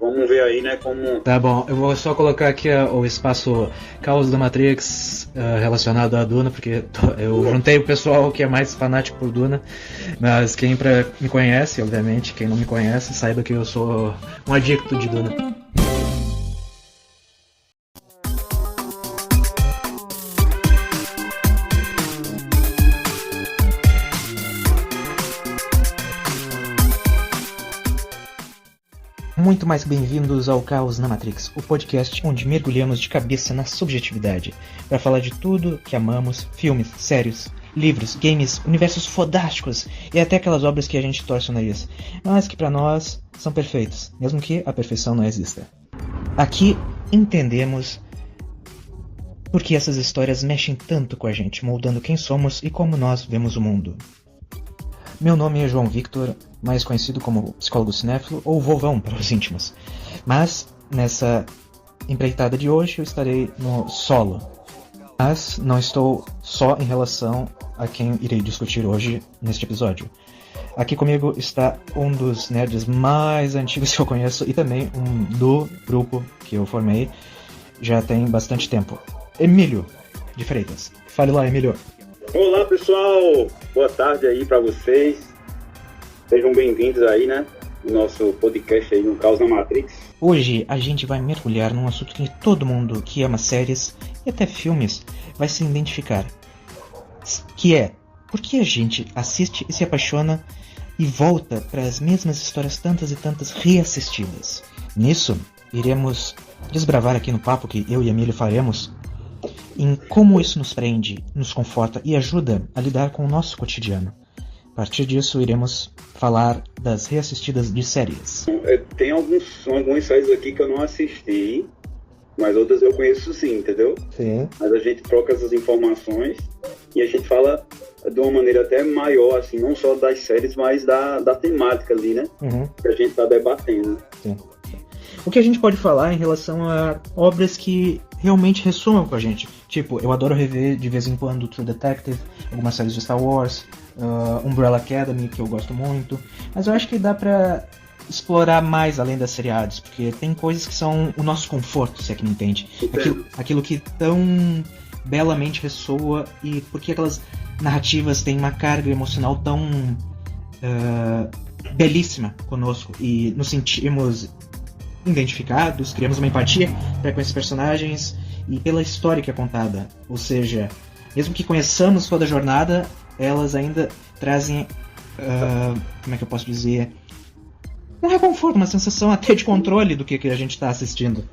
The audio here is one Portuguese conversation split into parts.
Vamos ver aí, né, como... Tá bom, eu vou só colocar aqui o espaço Caos da Matrix relacionado à Duna, porque eu juntei o pessoal que é mais fanático por Duna, mas quem me conhece, obviamente, quem não me conhece, saiba que eu sou um adicto de Duna. Muito mais bem-vindos ao Caos na Matrix, o podcast onde mergulhamos de cabeça na subjetividade, para falar de tudo que amamos, filmes, séries, livros, games, universos fodásticos e até aquelas obras que a gente torce o nariz, mas que para nós são perfeitos, mesmo que a perfeição não exista. Aqui entendemos por que essas histórias mexem tanto com a gente, moldando quem somos e como nós vemos o mundo. Meu nome é João Victor, mais conhecido como psicólogo cinéfilo ou vovão para os íntimos. Mas, nessa empreitada de hoje, eu estarei no solo. Mas não estou só em relação a quem irei discutir hoje neste episódio. Aqui comigo está um dos nerds mais antigos que eu conheço e também um do grupo que eu formei já tem bastante tempo. Emílio de Freitas. Fale lá, Emílio. Olá, pessoal! Boa tarde aí pra vocês. Sejam bem-vindos aí, né? No nosso podcast aí no Caos na Matrix. Hoje a gente vai mergulhar num assunto que todo mundo que ama séries e até filmes vai se identificar. Que é, por que a gente assiste e se apaixona e volta para as mesmas histórias tantas e tantas reassistidas? Nisso, iremos desbravar aqui no papo que eu e Emílio faremos em como isso nos prende, nos conforta e ajuda a lidar com o nosso cotidiano. A partir disso, iremos falar das reassistidas de séries. Tem algumas séries aqui que eu não assisti, mas outras eu conheço sim, entendeu? Sim. Mas a gente troca essas informações e a gente fala de uma maneira até maior, assim, não só das séries, mas da temática ali, né? Uhum. Que a gente tá debatendo. Sim. O que a gente pode falar em relação a obras que realmente ressumam com a gente? Tipo, eu adoro rever de vez em quando True Detective, algumas séries de Star Wars, Umbrella Academy, que eu gosto muito. Mas eu acho que dá pra explorar mais além das seriados, porque tem coisas que são o nosso conforto, se é que me entende. Aquilo que tão belamente ressoa e porque aquelas narrativas têm uma carga emocional tão belíssima conosco e nos sentimos identificados, criamos uma empatia com esses personagens e pela história que é contada. Ou seja, mesmo que conheçamos toda a jornada, elas ainda trazem, como é que eu posso dizer, um reconforto, uma sensação até de controle do que a gente está assistindo.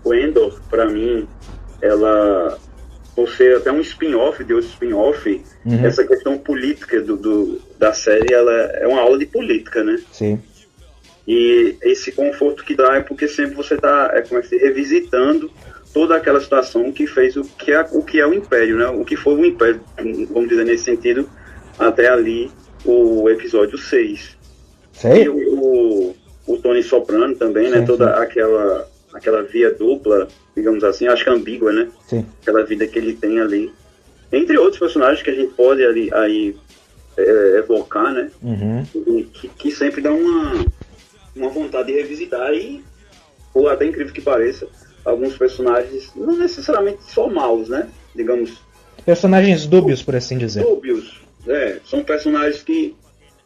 O Endor, pra mim, ela, por ser até um spin-off de outro spin-off, essa questão política da série, ela é uma aula de política, né? Sim. E esse conforto que dá é porque sempre você tá revisitando toda aquela situação que fez o que é o Império, né? O que foi o Império, vamos dizer nesse sentido, até ali o episódio 6. Sei. E o Tony Soprano também, né? Sim, toda aquela via dupla, digamos assim, acho que ambígua, né? Sim. Aquela vida que ele tem ali. Entre outros personagens que a gente pode aí evocar, né? Uhum. Que sempre dá uma vontade de revisitar e, ou até incrível que pareça, alguns personagens, não necessariamente só maus, né? Digamos... Personagens dúbios, por assim dizer. Dúbios, são personagens que,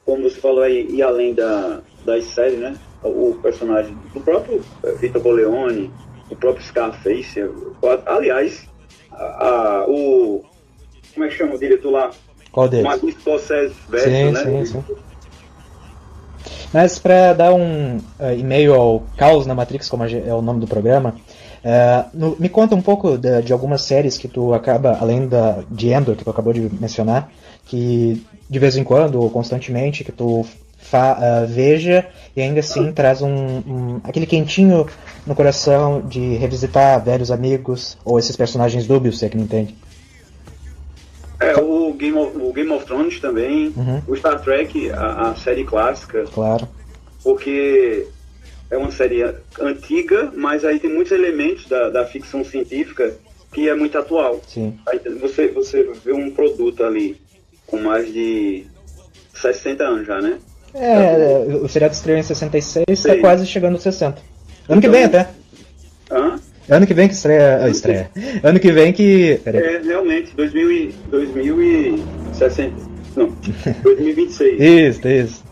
como você falou aí, e além das séries, né? O personagem do próprio Vito Corleone, o próprio Scarface, aliás, como é que chama o diretor lá? Qual deles? Martin Scorsese velho, né? Sim. Mas para dar um e-mail ao Caos na Matrix, como é o nome do programa, me conta um pouco de algumas séries que tu acaba, além de Endor, que tu acabou de mencionar, que de vez em quando, ou constantemente, que tu veja e ainda assim traz aquele quentinho no coração de revisitar velhos amigos ou esses personagens dúbios, se é que não entende. O Game of Thrones também, o Star Trek, a série clássica. Claro. Porque é uma série antiga, mas aí tem muitos elementos da ficção científica que é muito atual. Sim. Aí você vê um produto ali com mais de 60 anos já, né? O seriado estreou em 66, está quase chegando aos 60. Ano que vem até. Hã? Ano que vem que estreia. Ano que vem que... realmente, 2060. Não, 2026. Isso.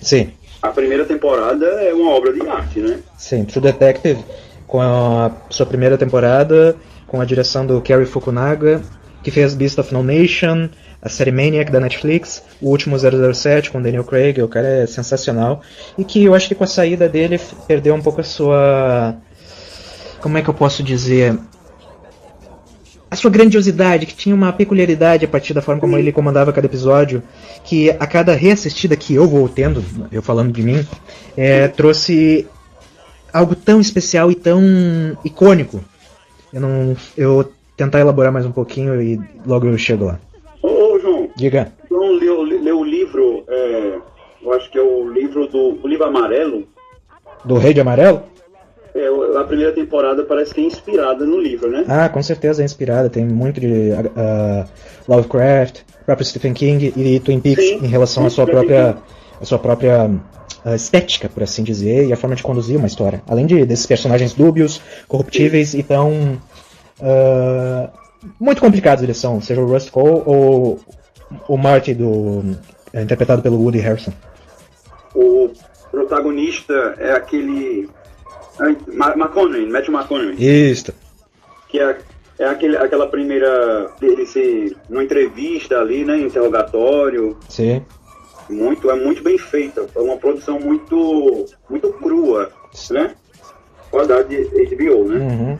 Sim. A primeira temporada é uma obra de arte, né? Sim, True Detective, com a sua primeira temporada, com a direção do Cary Fukunaga, que fez Beast of No Nation, a série Maniac da Netflix, o último 007 com Daniel Craig, o cara é sensacional, e que eu acho que com a saída dele perdeu um pouco a sua... Como é que eu posso dizer? A sua grandiosidade, que tinha uma peculiaridade a partir da forma como ele comandava cada episódio, que a cada reassistida que eu vou tendo, eu falando de mim, trouxe algo tão especial e tão icônico. Eu tentar elaborar mais um pouquinho e logo eu chego lá. Ô João. Diga. João leu o livro, eu acho que é o livro o livro amarelo. Do Rei de Amarelo? A primeira temporada parece que é inspirada no livro, né? Ah, com certeza é inspirada. Tem muito de Lovecraft, próprio Stephen King e Twin Peaks. Sim, em relação à sua própria estética, por assim dizer, e a forma de conduzir uma história. Além desses personagens dúbios, corruptíveis e tão muito complicados eles são, seja o Rust Cole ou o Marty, interpretado pelo Woody Harrelson. O protagonista é aquele... Matthew McConaughey. Isso. Que é aquela primeira... numa entrevista ali, né? Interrogatório. Sim. É muito bem feita. É uma produção muito crua, né? Qualidade de HBO, né? Uhum.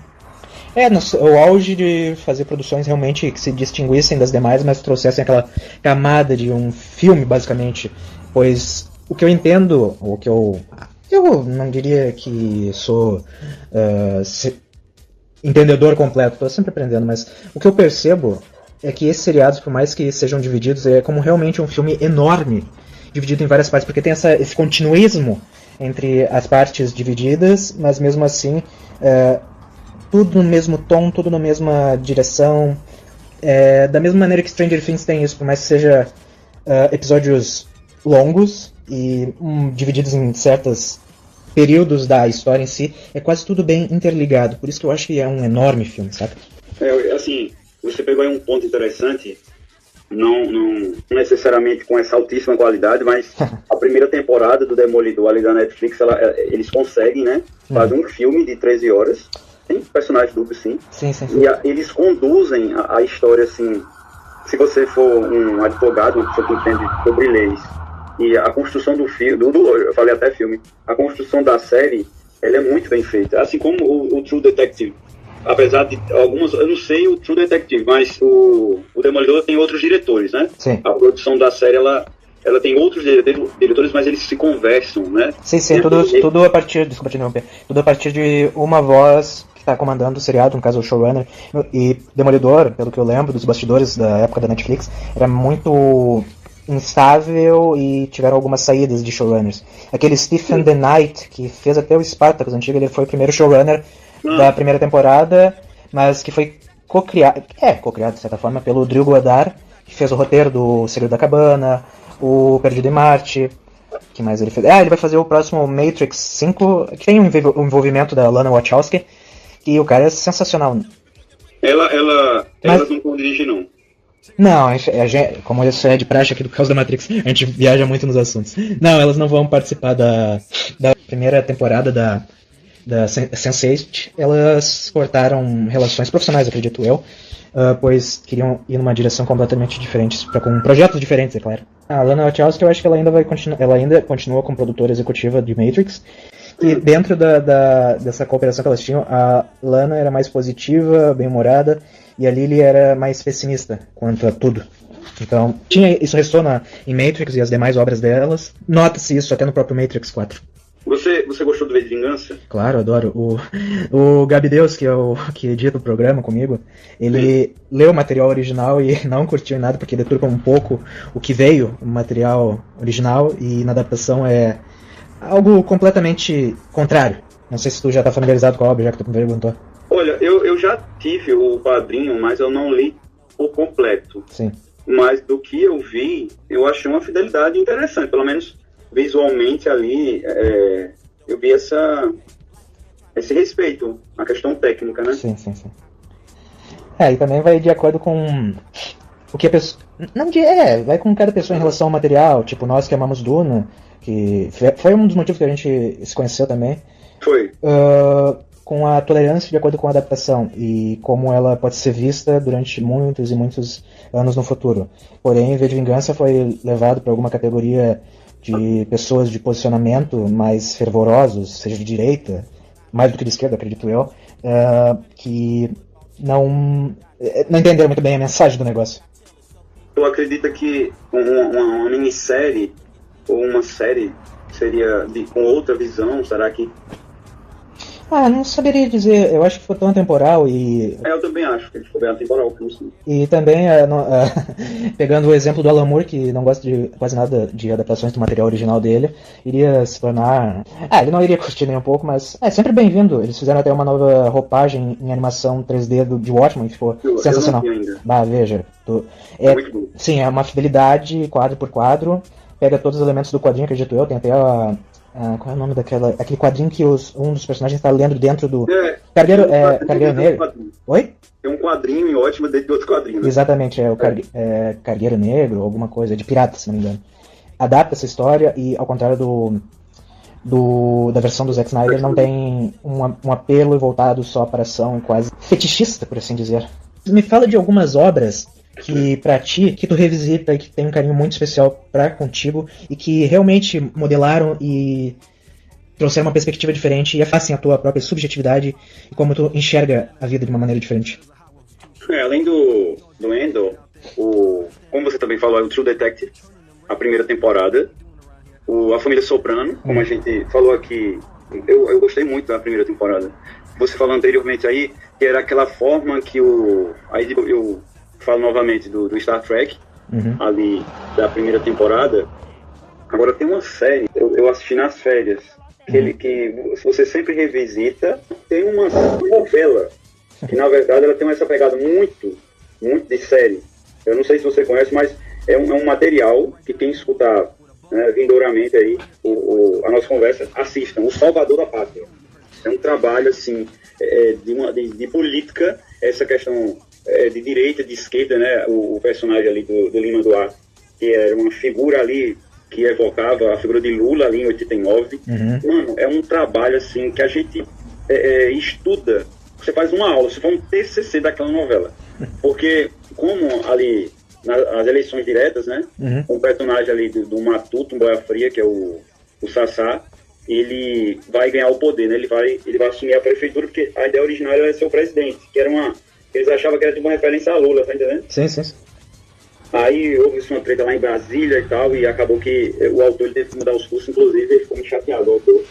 O auge de fazer produções realmente que se distinguissem das demais, mas trouxessem aquela camada de um filme, basicamente. Pois o que eu entendo, o que eu não diria que sou entendedor completo, estou sempre aprendendo, mas o que eu percebo é que esses seriados, por mais que sejam divididos, é como realmente um filme enorme, dividido em várias partes, porque tem esse continuismo entre as partes divididas, mas mesmo assim tudo no mesmo tom, tudo na mesma direção, da mesma maneira que Stranger Things tem isso, por mais que seja episódios longos e divididos em certos períodos da história em si, é quase tudo bem interligado, por isso que eu acho que é um enorme filme, sabe? Assim, você pegou aí um ponto interessante, não necessariamente com essa altíssima qualidade, mas a primeira temporada do Demolidor ali da Netflix, eles conseguem, né, fazer um filme de 13 horas, tem personagens duplos, sim. Sim. E eles conduzem a história, assim, se você for um advogado, uma pessoa que entende sobre leis, e a construção do filme, eu falei até filme, a construção da série, ela é muito bem feita. Assim como o True Detective, apesar de algumas, eu não sei o True Detective, mas o Demolidor tem outros diretores, né? Sim. A produção da série, ela tem outros diretores, mas eles se conversam, né? Sim, tudo a partir, desculpa te interromper, tudo a partir de uma voz que está comandando o seriado, no caso o showrunner, e Demolidor, pelo que eu lembro dos bastidores da época da Netflix, era muito instável e tiveram algumas saídas de showrunners. Aquele Stephen The Knight, que fez até o Spartacus antigo, ele foi o primeiro showrunner da primeira temporada, mas que foi co-criado de certa forma pelo Drew Goddard, que fez o roteiro do Segredo da Cabana, o Perdido em Marte. Que mais ele fez? Ele vai fazer o próximo Matrix 5, que tem um envolvimento da Lana Wachowski, e o cara é sensacional. Elas não vão dirigir, não. Não, como isso é de praxe aqui do Caos da Matrix, a gente viaja muito nos assuntos. Não, elas não vão participar da primeira temporada da Sense8. Elas cortaram relações profissionais, acredito eu, pois queriam ir numa direção completamente diferente, com projetos diferentes, é claro. A Lana Wachowski, eu acho que ela ainda continua como produtora executiva de Matrix, e dentro dessa cooperação que elas tinham, a Lana era mais positiva, bem-humorada, e a Lily era mais pessimista quanto a tudo. Então, isso restou em Matrix e as demais obras delas. Nota-se isso até no próprio Matrix 4. Você gostou do V de Vingança? Claro, adoro. O Gabi Deus, que edita o programa comigo, ele leu o material original e não curtiu nada, porque deturpa um pouco o que veio no material original, e na adaptação é algo completamente contrário. Não sei se tu já tá familiarizado com a obra, já que tu me perguntou. Olha, eu já tive o quadrinho, mas eu não li por completo. Sim. Mas do que eu vi, eu achei uma fidelidade interessante, pelo menos visualmente ali, eu vi esse respeito à questão técnica, né? Sim. E também vai de acordo com o que a pessoa... vai com cada pessoa em relação ao material, tipo nós que amamos Duna, que foi um dos motivos que a gente se conheceu também. Foi. Com a tolerância de acordo com a adaptação e como ela pode ser vista durante muitos e muitos anos no futuro. Porém, V de Vingança foi levado para alguma categoria de pessoas de posicionamento mais fervorosos, seja de direita, mais do que de esquerda, acredito eu, que não entenderam muito bem a mensagem do negócio. Tu acredita que uma minissérie ou uma série seria com outra visão? Será que... Não saberia dizer. Eu acho que foi tão atemporal e... eu também acho que ele ficou bem atemporal. E também, pegando o exemplo do Alan Moore, que não gosta de quase nada de adaptações do material original dele, iria se tornar... ele não iria curtir nem um pouco, mas é sempre bem-vindo. Eles fizeram até uma nova roupagem em animação 3D de Watchmen, que ficou sensacional. Eu não vi ainda. Veja. Muito bom. Sim, é uma fidelidade quadro por quadro, pega todos os elementos do quadrinho, acredito eu, tem até qual é o nome aquele quadrinho que um dos personagens está lendo dentro do... Cargueiro Negro. Oi? Tem um quadrinho em ótimo dentro de outro quadrinho. Né? Exatamente, Cargueiro Negro, alguma coisa, de pirata, se não me engano. Adapta essa história e, ao contrário da versão do Zack Snyder, não tem um apelo voltado só para ação, quase fetichista, por assim dizer. Me fala de algumas obras que pra ti, que tu revisita e que tem um carinho muito especial contigo e que realmente modelaram e trouxeram uma perspectiva diferente e afastem a tua própria subjetividade e como tu enxerga a vida de uma maneira diferente. Além do Endor, como você também falou, é o True Detective, a primeira temporada, a Família Soprano, como a gente falou aqui, eu gostei muito da primeira temporada. Você falou anteriormente aí que era aquela forma que aí eu falo novamente do Star Trek, ali da primeira temporada. Agora tem uma série, eu assisti nas férias, que você sempre revisita, tem uma novela, que na verdade ela tem essa pegada muito, muito de série. Eu não sei se você conhece, mas é um material que quem escutar vindouramente aí a nossa conversa, assistam, O Salvador da Pátria. É um trabalho assim, de política, essa questão de direita, de esquerda, né? O personagem ali do Lima Duarte, que era uma figura ali que evocava a figura de Lula ali em 89. Mano, é um trabalho assim que a gente estuda. Você faz uma aula, você faz um TCC daquela novela. Porque como ali nas eleições diretas, né? Um personagem ali do Matuto, um Boia Fria, que é o Sassá, ele vai ganhar o poder, né? Ele vai assumir a prefeitura, porque a ideia original era ser o presidente, que era eles achavam que era tipo uma referência a Lula, tá entendendo? Sim. Aí houve uma treta lá em Brasília e tal, e acabou que o autor ele teve que mudar os cursos, inclusive ele ficou muito chateado, o autor.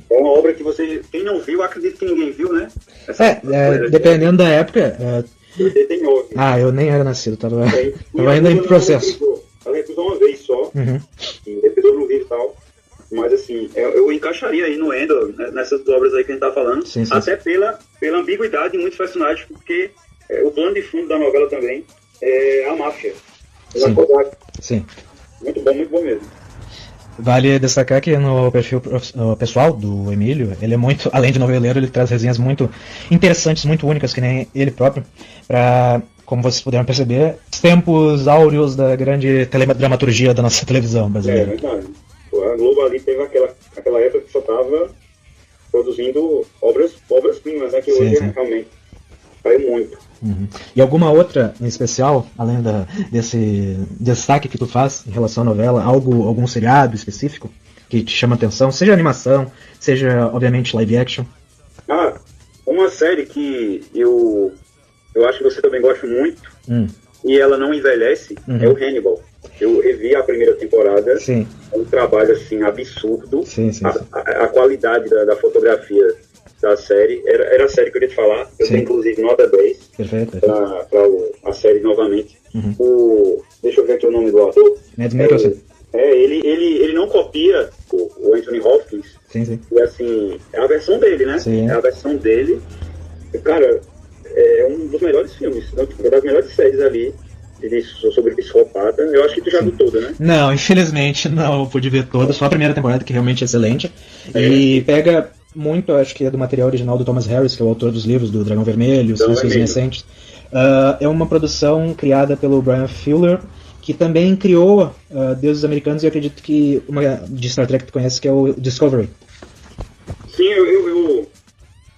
É uma obra que quem não viu, acredito que ninguém viu, né? Dependendo da época... 89. Eu nem era nascido, tava ainda em processo. Ela recusou uma vez só, e depois eu não vi e tal. Mas assim, eu encaixaria aí no Endor, nessas obras aí que a gente tá falando, sim. Até pela ambiguidade de muitos personagens, porque o plano de fundo da novela também é a máfia. Sim. Muito bom mesmo. Vale destacar que no perfil pessoal do Emílio, ele é muito, além de noveleiro, ele traz resenhas muito interessantes, muito únicas, que nem ele próprio, para, como vocês puderam perceber, os tempos áureos da grande teledramaturgia da nossa televisão brasileira. É verdade. A Globo ali teve aquela época que só estava produzindo obras-primas, né, que hoje realmente caiu muito. E alguma outra em especial, além desse destaque que tu faz em relação à novela, algum seriado específico que te chama atenção, seja animação, seja obviamente live action? Uma série que eu acho que você também gosta muito, e ela não envelhece, é o Hannibal. Eu revi a primeira temporada. Sim. É um trabalho, assim, absurdo. Sim. A qualidade da fotografia da série. Era a série que eu ia te falar. Eu tenho, inclusive, nota 10. Perfeito. Para a série novamente. Uhum. Deixa eu ver aqui o nome do ator. Mads Mikkelsen. Ele não copia o Anthony Hopkins. Sim. E, assim, é a versão dele, né? Sim. É a versão dele. E, cara, é um dos melhores filmes, uma das melhores séries ali sobre psicopata. Eu acho que tu já viu toda, né? Não, infelizmente não eu pude ver toda, só a primeira temporada, que realmente é excelente. E pega muito, acho que é do material original do Thomas Harris, que é o autor dos livros do Dragão Vermelho, Silêncios Recentes. É uma produção criada pelo Brian Fuller, que também criou Deuses Americanos, e eu acredito que uma de Star Trek que tu conhece, que é o Discovery. Sim, eu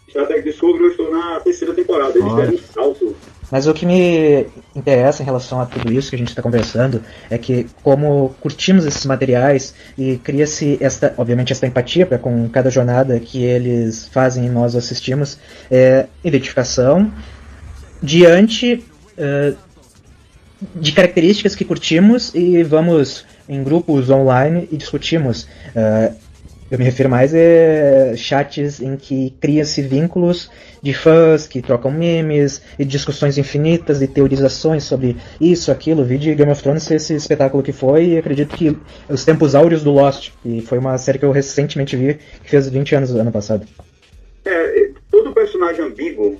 Star Trek Discovery, eu estou na terceira temporada, eles deram um salto. Mas o que me interessa em relação a tudo isso que a gente está conversando é que, como curtimos esses materiais e cria-se, obviamente, esta empatia com cada jornada que eles fazem e nós assistimos, identificação diante de características que curtimos e vamos em grupos online e discutimos. Eu me refiro mais a chats em que cria-se vínculos de fãs que trocam memes e discussões infinitas e teorizações sobre isso, aquilo. Vi de Game of Thrones esse espetáculo que foi, e acredito que os tempos áureos do Lost, que foi uma série que eu recentemente vi, que fez 20 anos no ano passado. Todo personagem ambíguo,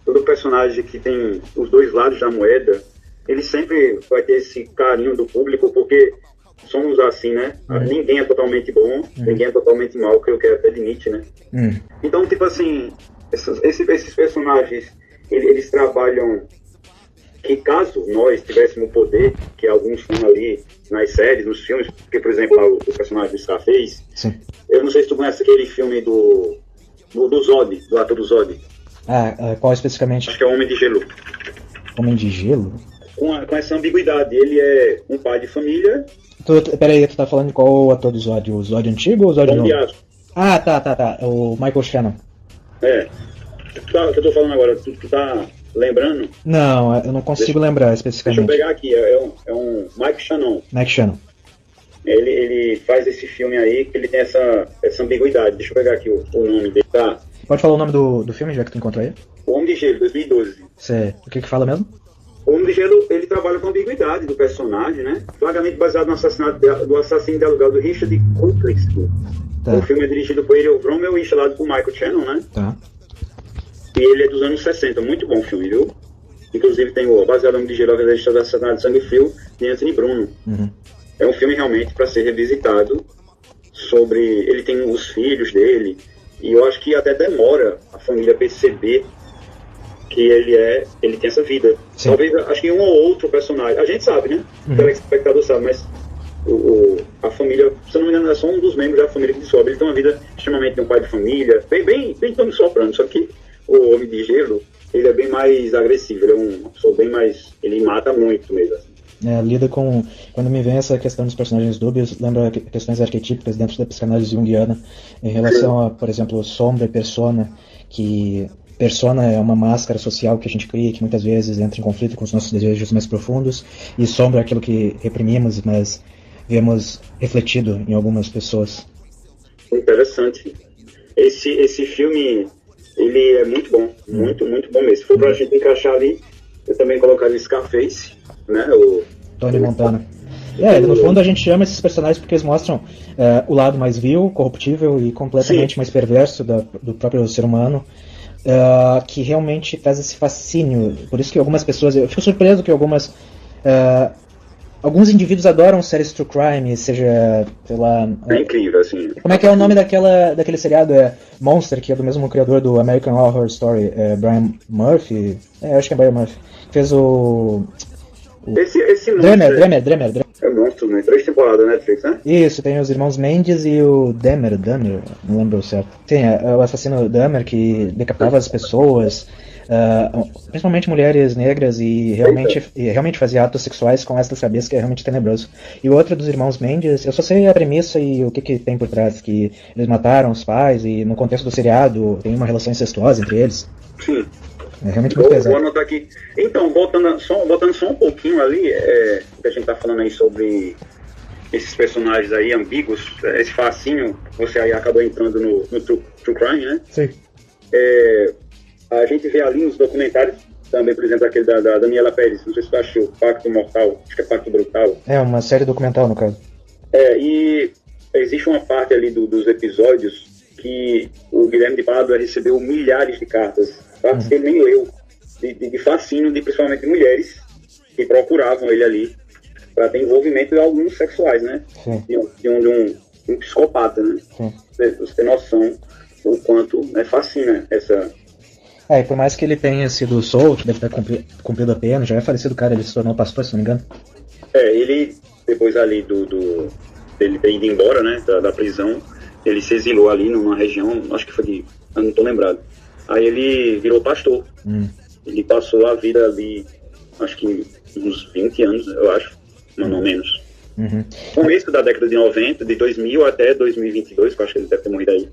todo personagem que tem os dois lados da moeda, ele sempre vai ter esse carinho do público, porque somos assim, né? Ninguém é totalmente bom, ninguém é totalmente mal, que eu quero até de Nietzsche, né? Então, tipo assim, esses personagens, eles trabalham que, caso nós tivéssemos o poder, que alguns têm ali nas séries, nos filmes, porque, por exemplo, lá, o personagem do Scarface, eu não sei se tu conhece aquele filme do Zod, do ator do Zod. Qual especificamente? Acho que é o Homem de Gelo. Homem de Gelo? Com essa ambiguidade, ele é um pai de família. Peraí, tu tá falando de qual ator do Zod? O Zod antigo ou o Zod novo? Tá. O Michael Shannon. O que eu tô falando agora, tu tá lembrando? Não, eu não consigo lembrar especificamente. Deixa eu pegar aqui, é um Mike Shannon. Mike Shannon. Ele faz esse filme aí, que ele tem essa ambiguidade. Deixa eu pegar aqui o nome dele. Tá. Pode falar o nome do filme, já que tu encontrou aí? O Homem de Gelo, 2012. O que fala mesmo? O Homem de Gelo, ele trabalha com a ambiguidade do personagem, né? Vagamente baseado no assassinato do assassino de aluguel do Richard Copley. O filme é dirigido por Ariel Bromell e estrelado por Michael Shannon, né? E ele é dos anos 60, muito bom filme, viu? Inclusive tem baseado no Homem de Gelo, a história do assassinato de Sangue Frio, de Anthony Bruno. É um filme realmente para ser revisitado sobre... Ele tem os filhos dele, e eu acho que até demora a família perceber que ele tem essa vida. Sim. Talvez, acho que um ou outro personagem, a gente sabe, né? O telespectador sabe, mas a família, se eu não me engano, é só um dos membros da família que descobre. Ele tem uma vida extremamente de um pai de família, bem Tony Soprano, só que o Homem de Gelo, ele é bem mais agressivo, ele é uma pessoa bem mais, ele mata muito mesmo, assim. Lida com... Quando me vem essa questão dos personagens dúbios, lembra questões arquetípicas dentro da psicanálise junguiana, em relação a, por exemplo, sombra e persona, que... Persona é uma máscara social que a gente cria, que muitas vezes entra em conflito com os nossos desejos mais profundos, e sombra é aquilo que reprimimos, mas vemos refletido em algumas pessoas. Interessante. Esse filme, ele é muito bom, muito bom mesmo. Se for pra gente encaixar ali, eu também colocaria Scarface, né? Tony Montana. No fundo a gente chama esses personagens porque eles mostram o lado mais vil, corruptível e completamente mais perverso do próprio ser humano. Que realmente traz esse fascínio. Por isso que algumas pessoas... Eu fico surpreso que alguns alguns indivíduos adoram séries true crime, seja, sei lá... É incrível, assim. Como é que é o nome daquele seriado? Monster, que é do mesmo criador do American Horror Story. Brian Murphy? Acho que é Brian Murphy. Fez o esse Dahmer. É monstro, né? 3 temporadas na Netflix, né? Isso, tem os irmãos Mendes e o Dahmer, não lembro certo. Tem o assassino Dahmer que decapitava as pessoas, principalmente mulheres negras, e realmente fazia atos sexuais com essas cabeças, que é realmente tenebroso. E o outro dos irmãos Mendes, eu só sei a premissa e o que tem por trás, que eles mataram os pais e no contexto do seriado tem uma relação incestuosa entre eles. Sim. É realmente muito pesado. Vou anotar aqui. Então, voltando só um pouquinho ali, que a gente tá falando aí sobre esses personagens aí ambíguos, esse facinho, você aí acabou entrando no True Crime, né? Sim. A gente vê ali nos documentários também, por exemplo, aquele da Daniela Pérez, não sei se você achou, Pacto Mortal, acho que é Pacto Brutal. É uma série documental, no caso. E existe uma parte ali dos episódios que o Guilherme de Pádua recebeu milhares de cartas que ele nem leu, de fascínio, principalmente de mulheres que procuravam ele ali para ter envolvimento em alguns sexuais, né? Sim. De um psicopata, né? Sim. Você tem noção o quanto fascina essa... E por mais que ele tenha sido solto, deve ter cumprido a pena, já é falecido o cara, ele se tornou pastor, se não me engano. Ele, depois ali dele ter ido embora, né, da prisão, ele se exilou ali numa região, acho que foi eu não tô lembrado. Aí ele virou pastor. Ele passou a vida ali, acho que uns 20 anos, eu acho, não menos. Começo da década de 90, de 2000 até 2022, que eu acho que ele deve ter morrido aí.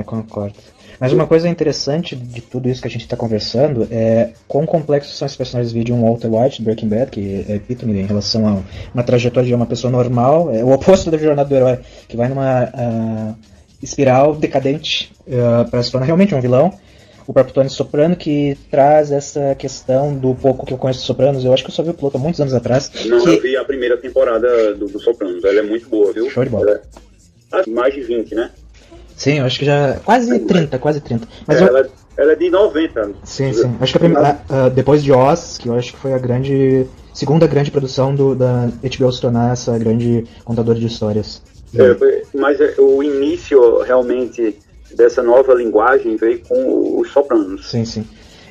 Concordo. Mas uma coisa interessante de tudo isso que a gente está conversando é quão complexos são esses personagens de um Walter White, Breaking Bad, que é epítome em relação a uma trajetória de uma pessoa normal, é o oposto da jornada do herói, que vai numa espiral decadente para se tornar realmente um vilão. O próprio Tony Soprano, que traz essa questão do pouco que eu conheço dos Sopranos. Eu acho que eu só vi o piloto há muitos anos atrás. Não, eu vi a primeira temporada do Sopranos, ela é muito boa, viu? Show de bola. Mais de 20, né? Sim, eu acho que já... Quase 30. Mas ela é de 90. Sim. Acho que depois de Oz, que eu acho que foi a segunda grande produção da HBO se tornar essa grande contadora de histórias. Mas o início, realmente, dessa nova linguagem veio com os Sopranos. Sim.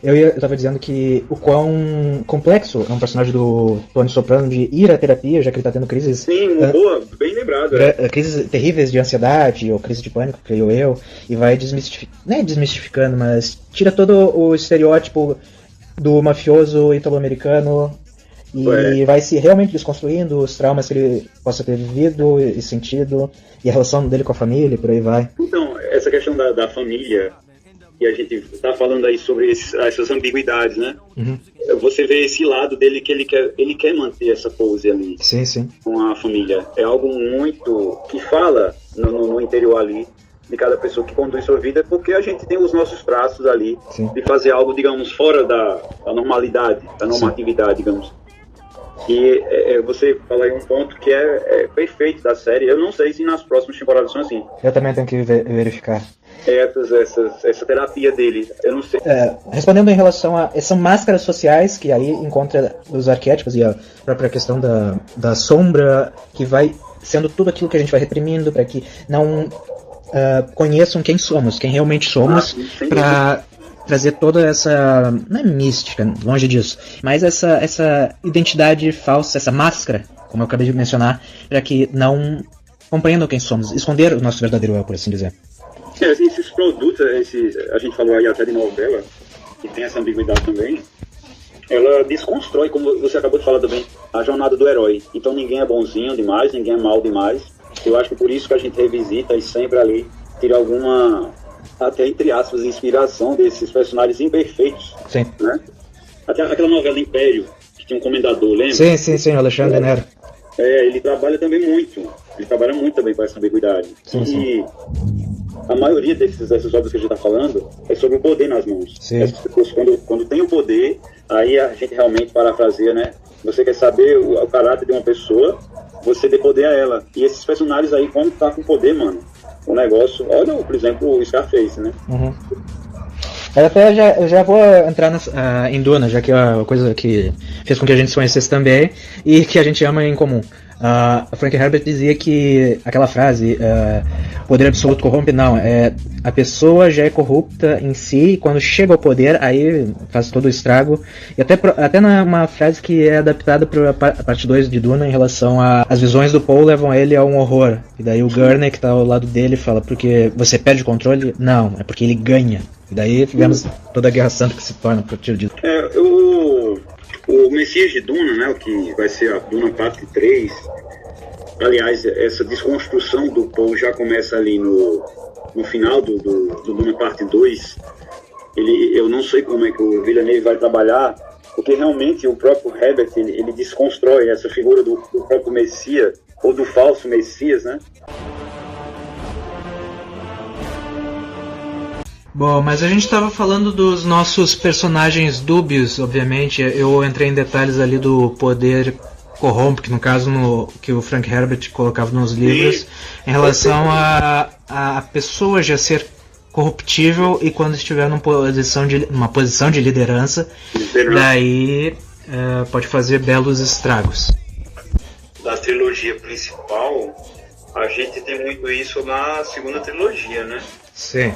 Eu estava dizendo que o quão complexo é um personagem do Tony Soprano de ir à terapia, já que ele está tendo crises... Sim, boa, bem lembrado. Crises terríveis de ansiedade ou crise de pânico, creio eu, e vai desmistificando, mas tira todo o estereótipo do mafioso italo-americano e vai se realmente desconstruindo os traumas que ele possa ter vivido e sentido, e a relação dele com a família, e por aí vai. Então, essa questão da família... E a gente está falando aí sobre essas ambiguidades, né? Você vê esse lado dele que ele quer manter essa pose ali. Sim. Com a família. É algo muito que fala no interior ali de cada pessoa que conduz sua vida, porque a gente tem os nossos traços ali de fazer algo, digamos, fora da normalidade, da normatividade, digamos. E você fala aí um ponto que é perfeito da série. Eu não sei se nas próximas temporadas são assim. Eu também tenho que verificar. Essa terapia dele, eu não sei. Respondendo em relação a... São máscaras sociais, que aí encontra os arquétipos e a própria questão da sombra, que vai sendo tudo aquilo que a gente vai reprimindo para que não conheçam quem somos, quem realmente somos, para trazer toda essa... Não é mística, longe disso, mas essa identidade falsa, essa máscara, como eu acabei de mencionar, para que não compreendam quem somos, esconder o nosso verdadeiro eu, por assim dizer. Esses produtos, a gente falou aí até de novela, que tem essa ambiguidade também, ela desconstrói, como você acabou de falar também, a jornada do herói. Então ninguém é bonzinho demais, ninguém é mal demais. Eu acho que por isso que a gente revisita e sempre ali tira alguma, até entre aspas, inspiração desses personagens imperfeitos. Sim. Né? Até aquela novela Império, que tinha um comendador, lembra? Sim, Alexandre Nero. Ele trabalha também muito. Ele trabalha muito também com essa ambiguidade. Sim. A maioria dessas obras que a gente está falando é sobre o poder nas mãos. As pessoas, quando tem o poder, aí a gente realmente parafraseia, né? Você quer saber o caráter de uma pessoa, você dê poder a ela. E esses personagens aí, quando tá com poder, mano, o negócio... Olha, por exemplo, o Scarface, né? Eu já vou entrar em Duna, já que é uma coisa que fez com que a gente se conhecesse também e que a gente ama em comum. A Frank Herbert dizia que aquela frase, poder absoluto corrompe, não, a pessoa já é corrupta em si e quando chega ao poder aí faz todo o estrago, e até numa frase que é adaptada para a parte 2 de Duna em relação às visões do Paul levam ele a um horror, e daí o Gurney que está ao lado dele fala, porque você perde o controle? Não, é porque ele ganha, e daí tivemos toda a Guerra Santa que se torna a partir disso. O Messias de Duna, né, o que vai ser a Duna parte 3, aliás, essa desconstrução do Paul já começa ali no final do Duna parte 2, eu não sei como é que o Villeneuve vai trabalhar, porque realmente o próprio Herbert, ele desconstrói essa figura do próprio Messias, ou do falso Messias, né? Bom, mas a gente estava falando dos nossos personagens dúbios, obviamente. Eu entrei em detalhes ali do poder corrompe, que no caso que o Frank Herbert colocava nos livros, em relação a pessoa já ser corruptível e quando estiver numa posição de liderança, daí pode fazer belos estragos. Da trilogia principal, a gente tem muito isso na segunda trilogia, né? Sim.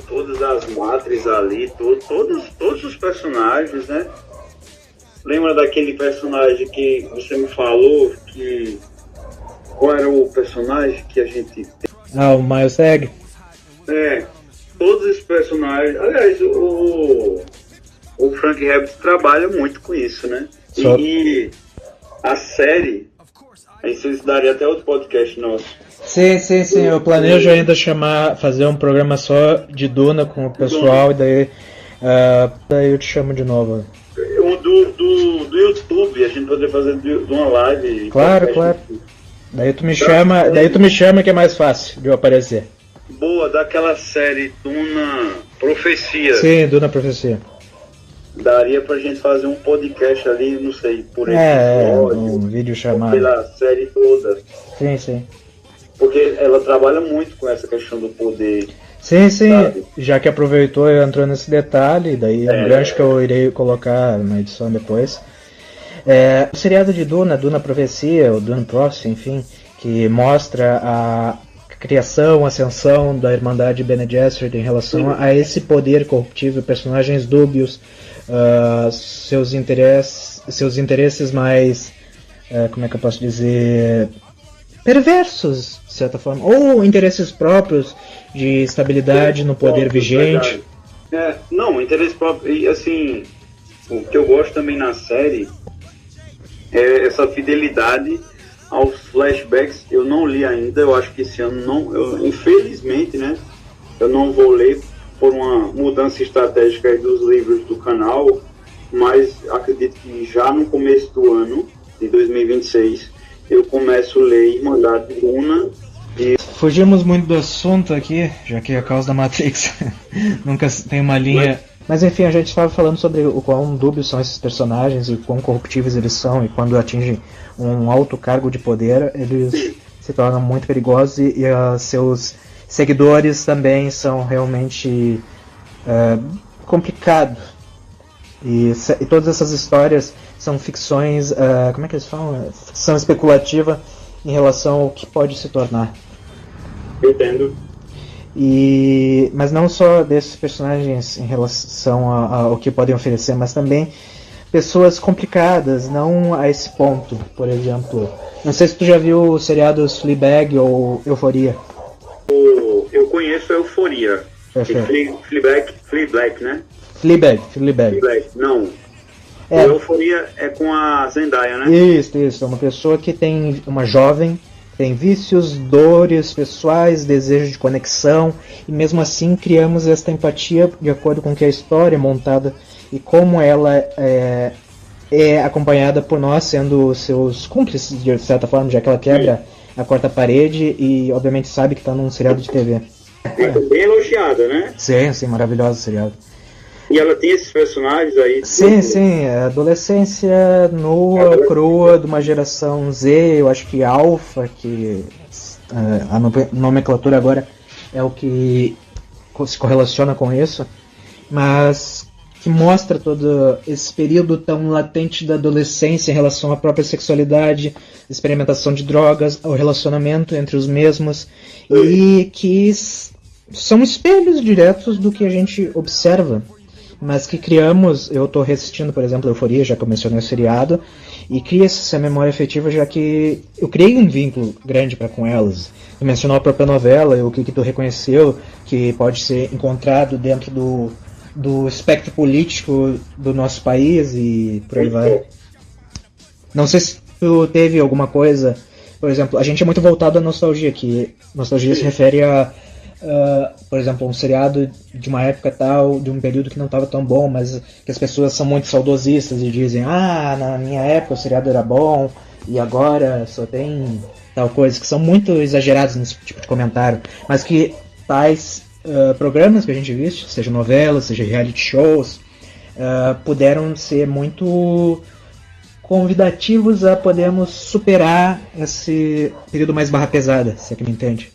Todas as matrizes ali, todos os personagens, né? Lembra daquele personagem que você me falou que... Qual era o personagem que a gente... O Miles Egg? Todos os personagens... Aliás, o Frank Herbert trabalha muito com isso, né? E a série... Isso daria até outro podcast nosso. Sim, eu planejo ainda fazer um programa só de Duna com o pessoal, e daí eu te chamo de novo. O do YouTube, a gente poderia fazer de uma live. Claro. Daí tu me chama que é mais fácil de eu aparecer. Boa, daquela série Duna Profecia. Sim, Duna Profecia. Daria pra gente fazer um podcast ali, não sei, por episódio. Um vídeo chamado. Pela série toda. Sim. Porque ela trabalha muito com essa questão do poder. Sim, sabe? Já que aproveitou e entrou nesse detalhe, daí é um gancho que eu irei colocar na edição depois. O seriado de Duna Profecia, ou Duna Prophecy, enfim, que mostra a criação, a ascensão da Irmandade Bene Gesserit em relação a esse poder corruptível, personagens dúbios, seus interesses mais, como é que eu posso dizer, perversos, de certa forma, ou interesses próprios de estabilidade no poder vigente. Interesse próprio. E assim, o que eu gosto também na série é essa fidelidade aos flashbacks. Eu não li ainda, eu acho que esse ano infelizmente, né, eu não vou ler por uma mudança estratégica aí dos livros do canal, mas acredito que já no começo do ano, de 2026, eu começo a ler Irmandade Duna. Fugimos muito do assunto aqui, já que é a causa da Matrix nunca tem uma linha. Mas enfim, a gente estava falando sobre o quão dúbios são esses personagens e quão corruptíveis eles são, e quando atingem um alto cargo de poder, eles se tornam muito perigosos e seus seguidores também são realmente complicados. E todas essas histórias são ficções, como é que eles falam? Ficção especulativa em relação ao que pode se tornar. Entendo. Mas não só desses personagens em relação ao que podem oferecer, mas também pessoas complicadas, não a esse ponto. Por exemplo, não sei se tu já viu o seriado Fleabag ou Euforia. Eu conheço a Euforia. Fleabag, né? Fleabag. Não. A Euforia é com a Zendaya, né? Isso. É uma pessoa que uma jovem, tem vícios, dores pessoais, desejo de conexão, e mesmo assim criamos esta empatia de acordo com que a história é montada e como ela é acompanhada por nós sendo seus cúmplices, de certa forma, já que ela quebra a quarta parede e obviamente sabe que está num seriado de TV. Bem elogiada, né? Sim, maravilhoso o seriado. E ela tem esses personagens aí? Sim, adolescência nua, crua, de uma geração Z, eu acho que alfa, que a nomenclatura agora é o que se correlaciona com isso, mas que mostra todo esse período tão latente da adolescência em relação à própria sexualidade, experimentação de drogas, o relacionamento entre os mesmos, e que são espelhos diretos do que a gente observa, mas que criamos. Eu estou reassistindo, por exemplo, Euforia, já que eu mencionei o seriado, e cria essa memória afetiva, já que eu criei um vínculo grande com elas. Tu mencionou a própria novela, o que tu reconheceu, que pode ser encontrado dentro do espectro político do nosso país e por aí vai. Não sei se tu teve alguma coisa, por exemplo, a gente é muito voltado à nostalgia, que nostalgia se refere a por exemplo, um seriado de uma época tal, de um período que não estava tão bom, mas que as pessoas são muito saudosistas e dizem, na minha época o seriado era bom e agora só tem tal coisa, que são muito exagerados nesse tipo de comentário, mas que tais programas que a gente viste, seja novelas, seja reality shows, puderam ser muito convidativos a podermos superar esse período mais barra pesada, se é que me entende.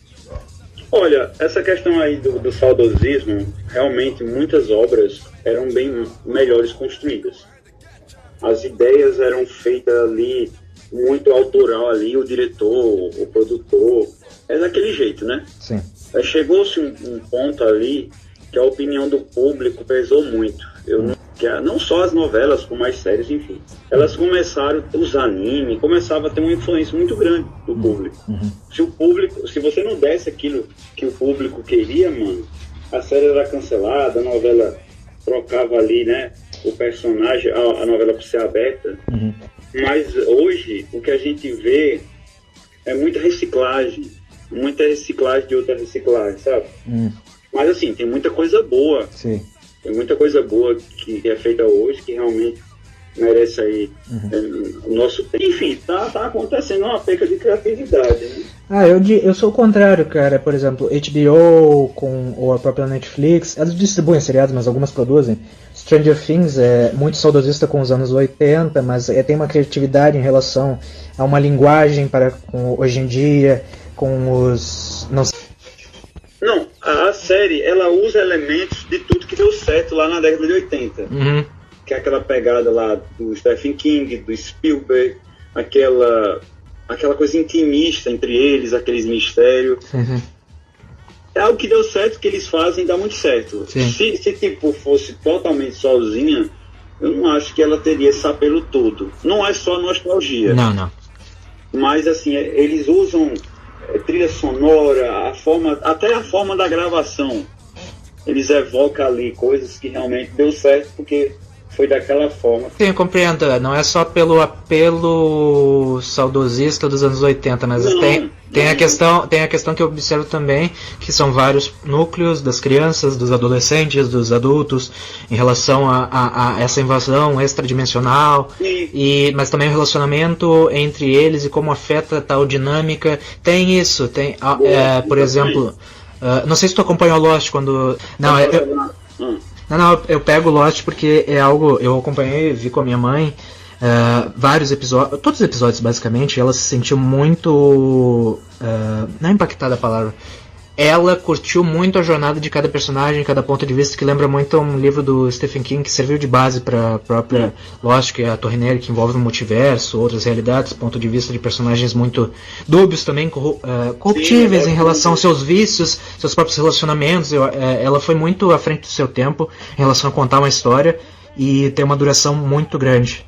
Olha, essa questão aí do saudosismo, realmente muitas obras eram bem melhores construídas. As ideias eram feitas ali, muito autoral ali, o diretor, o produtor, é daquele jeito, né? Sim. Chegou-se um ponto ali que a opinião do público pesou muito. Não só as novelas, como as séries, enfim. Elas começaram, os animes, começavam a ter uma influência muito grande do público. Se você não desse aquilo que o público queria, mano, a série era cancelada, a novela trocava ali, né, o personagem, a novela por ser aberta. Mas hoje, o que a gente vê é muita reciclagem de outra reciclagem, sabe? Mas assim, tem muita coisa boa. Sim. Tem muita coisa boa que é feita hoje, que realmente merece aí o nosso... Enfim, tá acontecendo uma perca de criatividade, né? Eu sou o contrário, cara. Por exemplo, HBO ou a própria Netflix, elas distribuem seriados, mas algumas produzem. Stranger Things é muito saudosista com os anos 80, mas tem uma criatividade em relação a uma linguagem com hoje em dia, com os... Não, a série, ela usa elementos de tudo que deu certo lá na década de 80. Que é aquela pegada lá do Stephen King, do Spielberg, aquela coisa intimista entre eles, aqueles mistérios. É algo que deu certo, que eles fazem e dá muito certo. Se tipo, fosse totalmente sozinha, eu não acho que ela teria esse apelo todo. Não é só nostalgia. Não. Mas assim, eles usam trilha sonora, até a forma da gravação. Eles evocam ali coisas que realmente deu certo porque foi daquela forma. Sim, eu compreendo. Não é só pelo apelo saudosista dos anos 80, mas tem a questão que eu observo também, que são vários núcleos das crianças, dos adolescentes, dos adultos, em relação a essa invasão extradimensional, mas também o relacionamento entre eles e como afeta tal dinâmica. Tem isso, por exemplo, não sei se tu acompanhou Lost quando... Não, eu pego Lost porque é algo, eu acompanhei, vi com a minha mãe vários episódios, todos os episódios basicamente, ela se sentiu muito, não é impactada a palavra, ela curtiu muito a jornada de cada personagem, cada ponto de vista, que lembra muito um livro do Stephen King que serviu de base para a própria Lost, que é a Torre Negra, que envolve o multiverso, outras realidades, ponto de vista de personagens muito dúbios também, corruptíveis em relação aos seus vícios, seus próprios relacionamentos. Ela foi muito à frente do seu tempo em relação a contar uma história e ter uma duração muito grande.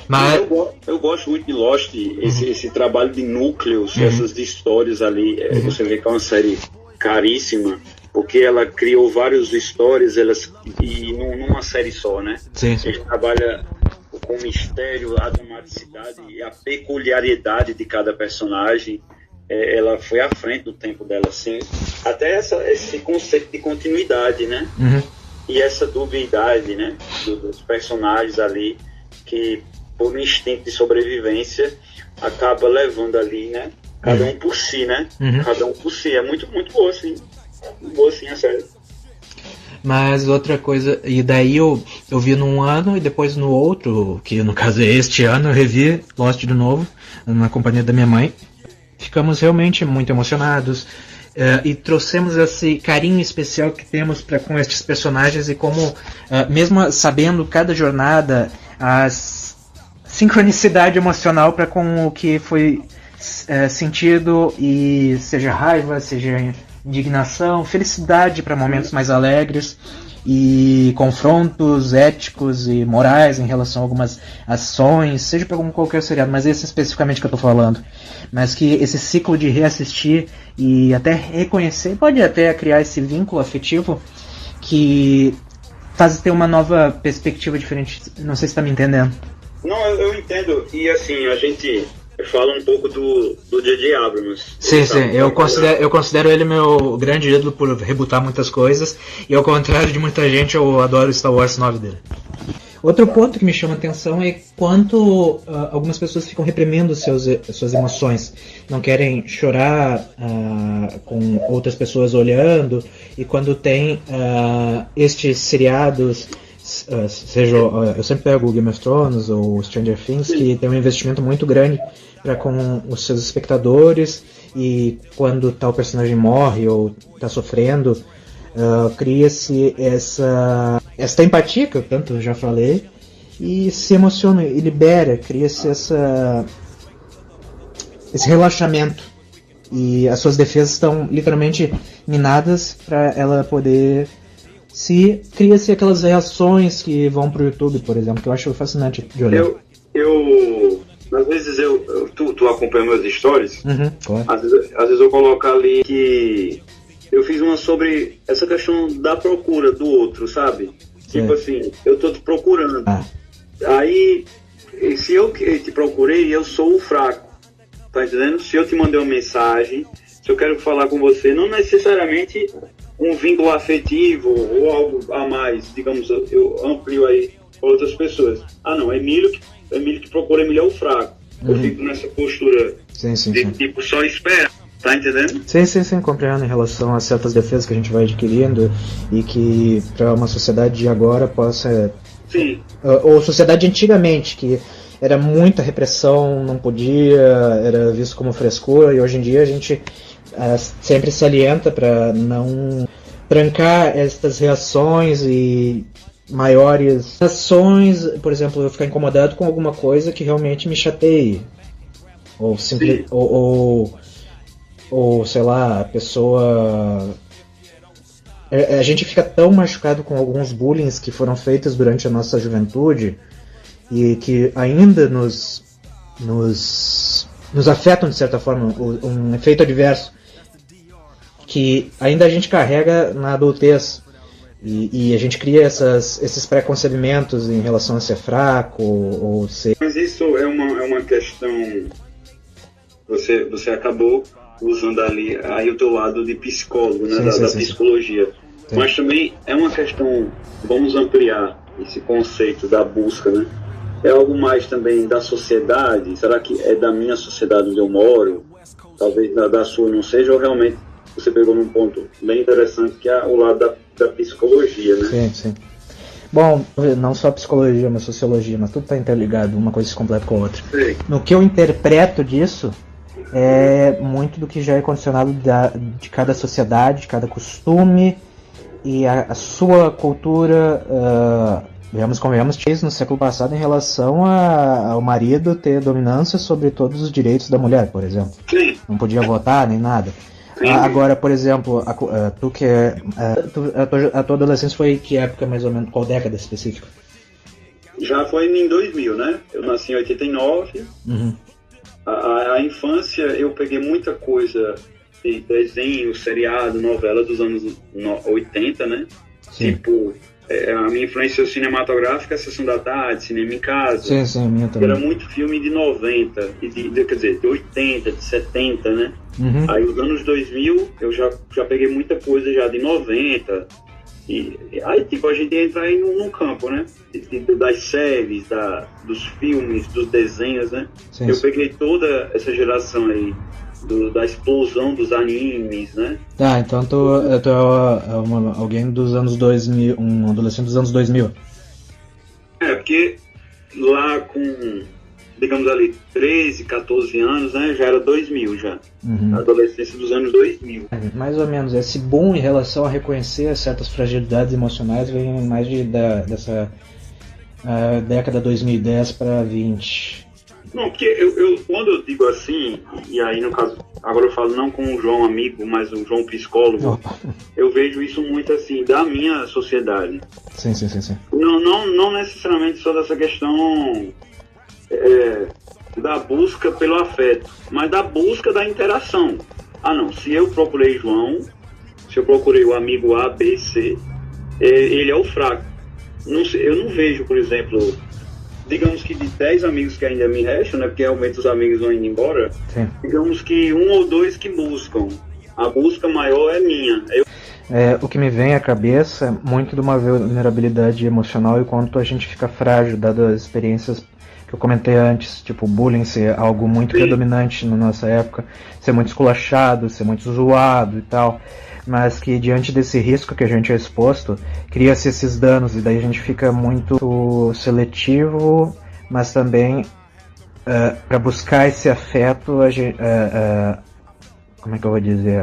Mas... Eu gosto muito de Lost, esse trabalho de núcleos, essas histórias ali. Você vê que é uma série caríssima, porque ela criou várias histórias e numa série só, né? Sim. Ele trabalha com o mistério, a dramaticidade e a peculiaridade de cada personagem. Ela foi à frente do tempo dela, assim. Até esse conceito de continuidade, né? E essa dubiedade, né? Dos personagens ali, que por um instinto de sobrevivência acaba levando ali, né? Cada um por si, né? Cada um por si. É muito, muito boa, sim. Boa, sim, a série. Mas outra coisa, e daí eu vi num ano e depois no outro, que no caso é este ano, eu revi Lost de novo, na companhia da minha mãe. Ficamos realmente muito emocionados. E trouxemos esse carinho especial que temos com estes personagens e como, mesmo sabendo cada jornada, a sincronicidade emocional para com o que foi sentido, e seja raiva, seja indignação, felicidade para momentos mais alegres e confrontos éticos e morais em relação a algumas ações, seja para qualquer seriado, mas esse especificamente que eu estou falando. Mas que esse ciclo de reassistir e até reconhecer, pode até criar esse vínculo afetivo que faz ter uma nova perspectiva diferente. Não sei se está me entendendo. Não, eu entendo. E assim, a gente Fala um pouco do J.J. Abrams. Sim, eu considero ele meu grande ídolo por rebootar muitas coisas, e ao contrário de muita gente, eu adoro o Star Wars 9 dele. Outro ponto que me chama a atenção é quanto algumas pessoas ficam reprimindo suas emoções, não querem chorar com outras pessoas olhando, e quando tem estes seriados, seja, eu sempre pego o Game of Thrones ou Stranger Things, que tem um investimento muito grande com os seus espectadores, e quando tal personagem morre ou está sofrendo, cria-se essa empatia, que eu tanto já falei, e se emociona e libera, cria-se esse relaxamento, e as suas defesas estão literalmente minadas para ela poder cria-se aquelas reações que vão pro YouTube, por exemplo, que eu acho fascinante de olhar. Às vezes tu acompanha meus stories, claro. às vezes eu coloco ali que eu fiz uma sobre essa questão da procura do outro, sabe? Tipo assim, eu tô te procurando. Aí, se eu te procurei, eu sou o fraco, tá entendendo? Se eu te mandei uma mensagem, se eu quero falar com você, não necessariamente um vínculo afetivo ou algo a mais, digamos, eu amplio aí para outras pessoas. Não, Emílio que procura, Emílio é o fraco. Eu fico nessa postura tipo, só espera, tá entendendo? Sim, compreendo em relação a certas defesas que a gente vai adquirindo, e que para uma sociedade de agora possa... Sim. Ou sociedade antigamente, que era muita repressão, não podia, era visto como frescura, e hoje em dia a gente sempre se alienta para não trancar estas reações e maiores ações, por exemplo, eu ficar incomodado com alguma coisa que realmente me chateie, ou sei lá, a pessoa... A gente fica tão machucado com alguns bullying que foram feitos durante a nossa juventude e que ainda nos afetam de certa forma, um efeito adverso que ainda a gente carrega na adultez, e a gente cria esses preconcebimentos em relação a ser fraco ou ser... Mas isso é uma questão, você acabou usando ali o teu lado de psicólogo, né, da psicologia. Sim. Mas também é uma questão, vamos ampliar esse conceito da busca, né? É algo mais também da sociedade? Será que é da minha sociedade onde eu moro? Talvez da sua não seja, ou realmente você pegou num ponto bem interessante, que é o lado da psicologia, né? Sim. Bom, não só a psicologia, mas a sociologia, mas tudo está interligado, uma coisa se completa com a outra. Sim. No que eu interpreto disso, é muito do que já é condicionado de cada sociedade, de cada costume, e a sua cultura, convenhamos, isso no século passado em relação ao marido ter dominância sobre todos os direitos da mulher, por exemplo. Sim. Não podia votar nem nada. Sim. Agora, por exemplo, a tua adolescência foi que época, mais ou menos, qual década específica? Já foi em 2000, né? Eu nasci em 89. A infância, eu peguei muita coisa de desenho, seriado, novela dos anos 80, né? Sim. Tipo, a minha influência cinematográfica é Sessão da Tarde, Cinema em Casa. Sim, minha também. Era muito filme de 90, quer dizer, de 80, de 70, né? Aí os anos 2000, eu já peguei muita coisa já de 90. E aí, tipo, a gente entra aí num campo, né? Das séries, dos filmes, dos desenhos, né? Sim, eu peguei toda essa geração aí da explosão dos animes, né? Tá, então tu é alguém dos anos 2000, um adolescente dos anos 2000. Porque lá com, digamos ali, 13, 14 anos, né? Já era 2000 já. A adolescência dos anos 2000. Mais ou menos. Esse boom em relação a reconhecer certas fragilidades emocionais vem mais dessa década 2010 para 20. Não, porque quando eu digo assim, e aí no caso, agora eu falo não com o João amigo, mas o João psicólogo, eu vejo isso muito assim, da minha sociedade. Sim. Não necessariamente só dessa questão da busca pelo afeto, mas da busca da interação. Se eu procurei João, se eu procurei o amigo A, B, C, ele é o fraco. Eu não vejo, por exemplo, digamos que de 10 amigos que ainda me restam, né, porque realmente os amigos vão indo embora, Sim. digamos que 1 ou 2 que buscam. A busca maior é minha. O que me vem à cabeça é muito de uma vulnerabilidade emocional e quanto a gente fica frágil, dadas as experiências que eu comentei antes, tipo, o bullying ser algo muito predominante na nossa época, ser muito esculachado, ser muito zoado e tal, mas que diante desse risco que a gente é exposto, cria-se esses danos, e daí a gente fica muito seletivo, mas também para buscar esse afeto, como é que eu vou dizer?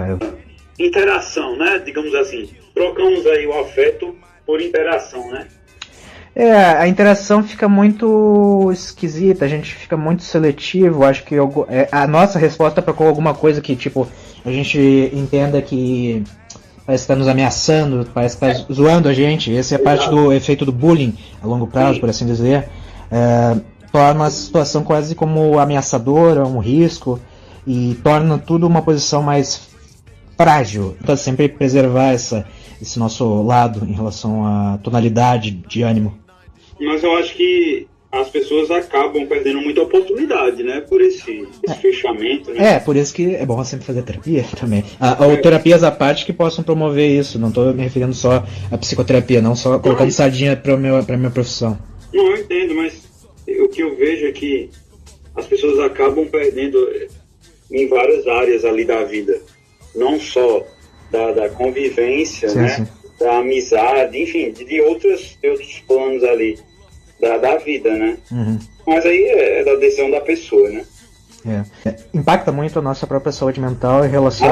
Interação, né? Digamos assim, trocamos aí o afeto por interação, né? A interação fica muito esquisita, a gente fica muito seletivo. Acho que a nossa resposta para alguma coisa que, tipo, a gente entenda que parece que está nos ameaçando, parece que está zoando a gente. Essa é a parte do efeito do bullying a longo prazo, por assim dizer. Torna a situação quase como ameaçadora, um risco, e torna tudo uma posição mais frágil. Então sempre preservar esse nosso lado em relação à tonalidade de ânimo. Mas eu acho que as pessoas acabam perdendo muita oportunidade, né? Por esse fechamento, né? Por isso que é bom sempre fazer terapia também. Ou terapias à parte que possam promover isso. Não estou me referindo só à psicoterapia, não só colocando sardinha para minha profissão. Não, eu entendo, mas o que eu vejo é que as pessoas acabam perdendo em várias áreas ali da vida. Não só da convivência, sim, né? Sim. Da amizade, enfim, de outros planos ali da vida, né? Uhum. Mas aí é da decisão da pessoa, né? Impacta muito a nossa própria saúde mental em relação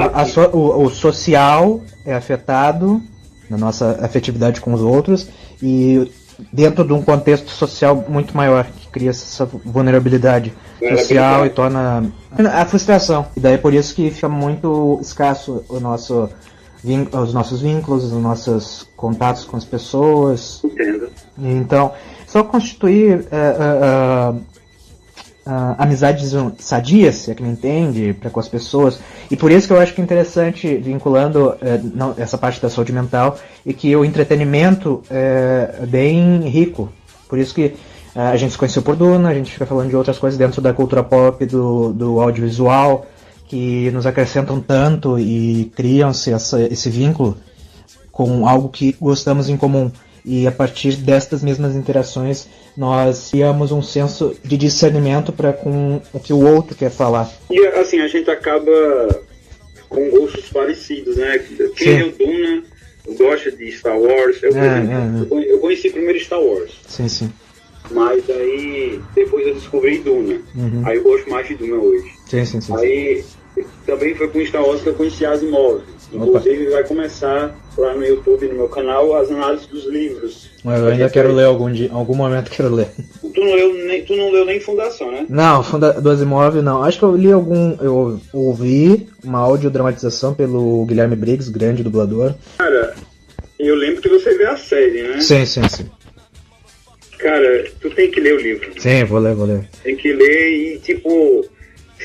o social é afetado na nossa afetividade com os outros, e dentro de um contexto social muito maior, que cria essa vulnerabilidade social e torna a frustração. E daí é por isso que fica muito escasso os nossos vínculos, os nossos contatos com as pessoas. Entendo. Então, só constituir amizades sadias, se é que me entende, com as pessoas. E por isso que eu acho que é interessante, vinculando essa parte da saúde mental, e que o entretenimento é bem rico. Por isso que a gente se conheceu por Duna, a gente fica falando de outras coisas dentro da cultura pop, do audiovisual, que nos acrescentam tanto e criam-se esse vínculo com algo que gostamos em comum. E a partir destas mesmas interações, nós criamos um senso de discernimento com o que o outro quer falar. E assim, a gente acaba com gostos parecidos, né? Quem leu Duna gosta de Star Wars. Eu conheci primeiro Star Wars. Sim, sim. Mas aí depois eu descobri Duna. Uhum. Aí eu gosto mais de Duna hoje. Sim. Aí também foi com Star Wars que eu conheci Asimov. Inclusive vai começar lá no YouTube, no meu canal, as análises dos livros. Eu ainda quero ler algum momento quero ler. Tu não leu nem Fundação, né? Não, do Asimov não. Acho que eu li eu ouvi uma audiodramatização pelo Guilherme Briggs, grande dublador. Cara, eu lembro que você vê a série, né? Sim. Cara, tu tem que ler o livro. Sim, vou ler. Tem que ler e, tipo,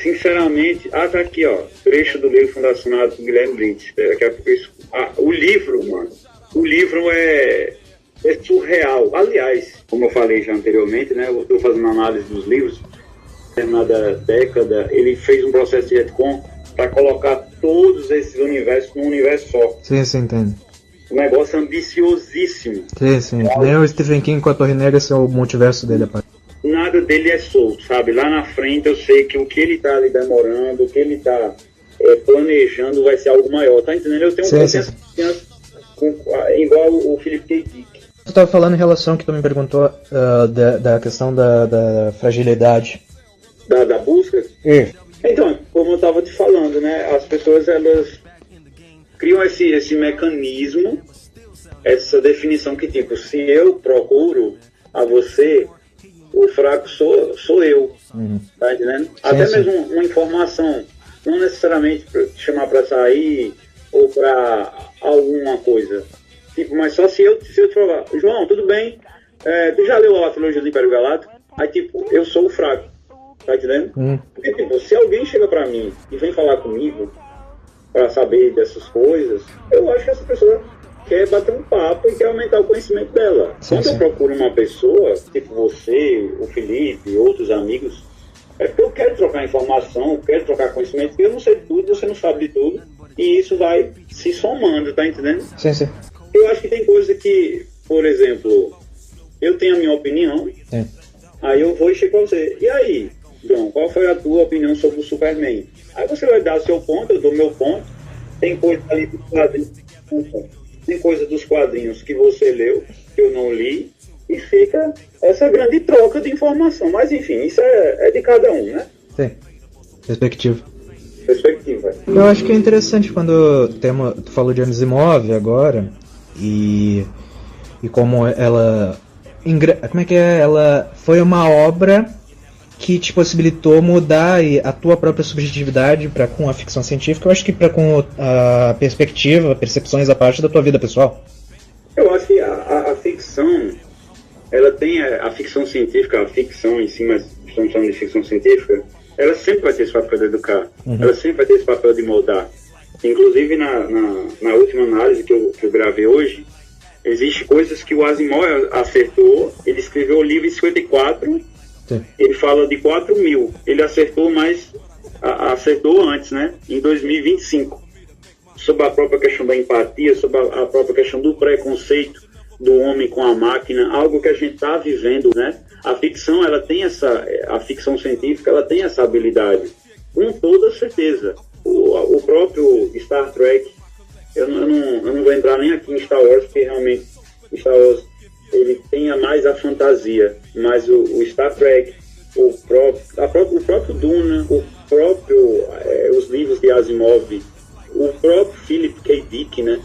sinceramente... tá aqui, ó. Trecho do livro fundacionado por Guilherme Briggs. O livro, mano. O livro é surreal. Aliás, como eu falei já anteriormente, né? Eu estou fazendo análise dos livros. Determinada década, ele fez um processo de retcon para colocar todos esses universos num universo só. Sim, entendo. Um negócio ambiciosíssimo. Sim. Nem o Stephen King com a Torre Negra, esse é o multiverso dele, rapaz. Nada dele é solto, sabe? Lá na frente eu sei que o que ele tá ali demorando, o que ele tá planejando vai ser algo maior, tá entendendo? Eu tenho confiança igual o Philip K. Dick. Você estava falando em relação que tu me perguntou da questão da fragilidade. Da busca? Então, como eu estava te falando, né? As pessoas, elas criam esse mecanismo, essa definição que, tipo, se eu procuro a você, o fraco sou eu, tá entendendo? Até mesmo uma informação, não necessariamente pra te chamar para sair ou para alguma coisa, tipo, mas só se eu te falar, João, tudo bem, tu já leu a trilogia do Império Galáctico? Aí, tipo, eu sou o fraco, tá entendendo? Porque, tipo, se alguém chega para mim e vem falar comigo para saber dessas coisas, eu acho que essa pessoa quer bater um papo e quer aumentar o conhecimento dela. Sim, Quando sim. eu procuro uma pessoa, tipo você, o Felipe, outros amigos, é porque eu quero trocar informação, eu quero trocar conhecimento, porque eu não sei de tudo, você não sabe de tudo, e isso vai se somando, tá entendendo? Sim, sim. Eu acho que tem coisa que, por exemplo, eu tenho a minha opinião, Sim. aí eu vou e chego pra você, e aí, João, qual foi a tua opinião sobre o Superman? Aí você vai dar o seu ponto, eu dou o meu ponto, tem coisa ali dos quadrinhos, tem coisa dos quadrinhos que você leu, que eu não li, e fica essa grande troca de informação. Mas enfim, isso é de cada um, né? Sim. Perspectiva. Perspectiva. Eu acho que é interessante quando tu falou de Asimov agora e como ela como é que é? Ela foi uma obra que te possibilitou mudar a tua própria subjetividade para com a ficção científica. Eu acho que para com a perspectiva, percepções a parte da tua vida pessoal. Eu acho que a ficção, ela tem a ficção científica, a ficção em si, mas estamos falando de ficção científica, ela sempre vai ter esse papel de educar, ela sempre vai ter esse papel de moldar. Inclusive na última análise que eu gravei hoje, existe coisas que o Asimov acertou. Ele escreveu o livro em 54, sim. Ele fala de 4.000, ele acertou, mas acertou antes, né, em 2025, sobre a própria questão da empatia, sobre a própria questão do preconceito do homem com a máquina, algo que a gente está vivendo, né? A ficção, ela tem a ficção científica, ela tem essa habilidade, com toda certeza. O próprio Star Trek, eu não vou entrar nem aqui em Star Wars, porque realmente Star Wars, ele tem mais a fantasia, mas o Star Trek, o próprio Duna, os livros de Asimov, o próprio Philip K. Dick, né?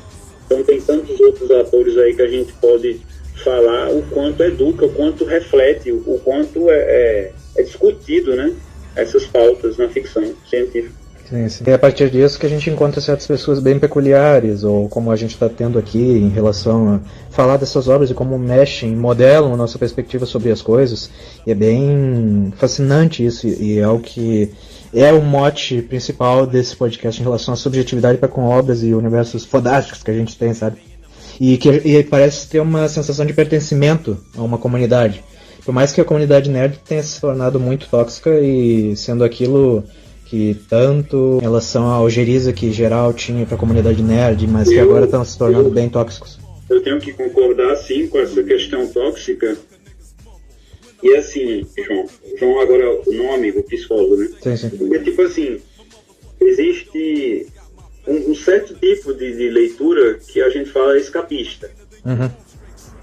Então tem tantos outros atores aí que a gente pode falar o quanto educa, o quanto reflete, o quanto é discutido, né? Essas pautas na ficção científica. Sim, sim. E a partir disso que a gente encontra certas pessoas bem peculiares, ou como a gente está tendo aqui em relação a falar dessas obras e como mexem, modelam a nossa perspectiva sobre as coisas. E é bem fascinante isso, e é o que é o mote principal desse podcast em relação à subjetividade para com obras e universos fodásticos que a gente tem, sabe? E parece ter uma sensação de pertencimento a uma comunidade. Por mais que a comunidade nerd tenha se tornado muito tóxica e sendo aquilo que tanto em relação à algeriza que geral tinha para a comunidade nerd, mas que agora estão se tornando bem tóxicos. Eu tenho que concordar, sim, com essa questão tóxica. E assim, João agora, não amigo, psicólogo, né? Sim, sim. Porque, tipo assim, existe um certo tipo de leitura que a gente fala escapista. Uhum.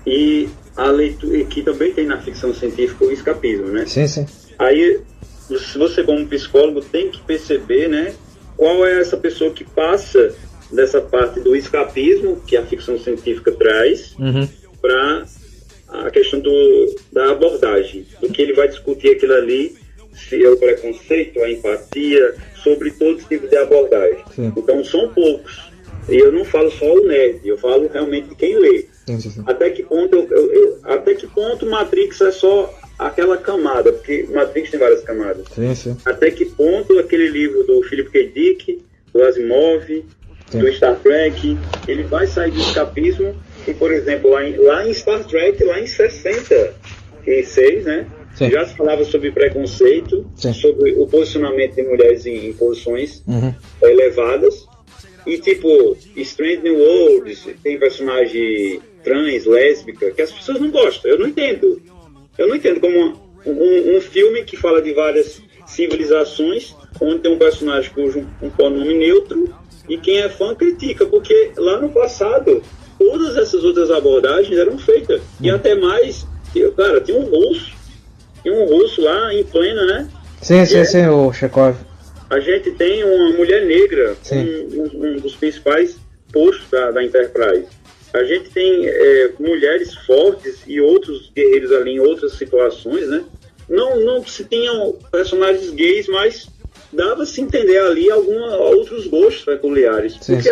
E a leitura, que também tem na ficção científica o escapismo, né? Sim, sim. Aí, se você como psicólogo tem que perceber, né, qual é essa pessoa que passa dessa parte do escapismo que a ficção científica traz, para a questão da abordagem, do que ele vai discutir aquilo ali, se é o preconceito, a empatia, sobre todo tipo de abordagem. Sim. Então são poucos. E eu não falo só o nerd, eu falo realmente de quem lê. Sim. Até que ponto Matrix é só aquela camada, porque Matrix tem várias camadas. Sim. Até que ponto aquele livro do Philip K. Dick, do Asimov, do Star Trek, ele vai sair do escapismo. E, por exemplo, lá em Star Trek, lá em 66, né, sim, já se falava sobre preconceito, sim, sobre o posicionamento de mulheres em posições elevadas. E, tipo, Strange New Worlds, tem personagem trans, lésbica, que as pessoas não gostam. Eu não entendo como um filme que fala de várias civilizações, onde tem um personagem cujo um pronome neutro, e quem é fã critica, porque lá no passado todas essas outras abordagens eram feitas. E até mais, cara, tinha um russo lá em plena, né? Sim, o Chekhov. A gente tem uma mulher negra, um dos principais postos da Enterprise. A gente tem mulheres fortes e outros guerreiros ali em outras situações, né? Não se tinham personagens gays, mas dava-se entender ali outros gostos peculiares. Sim, porque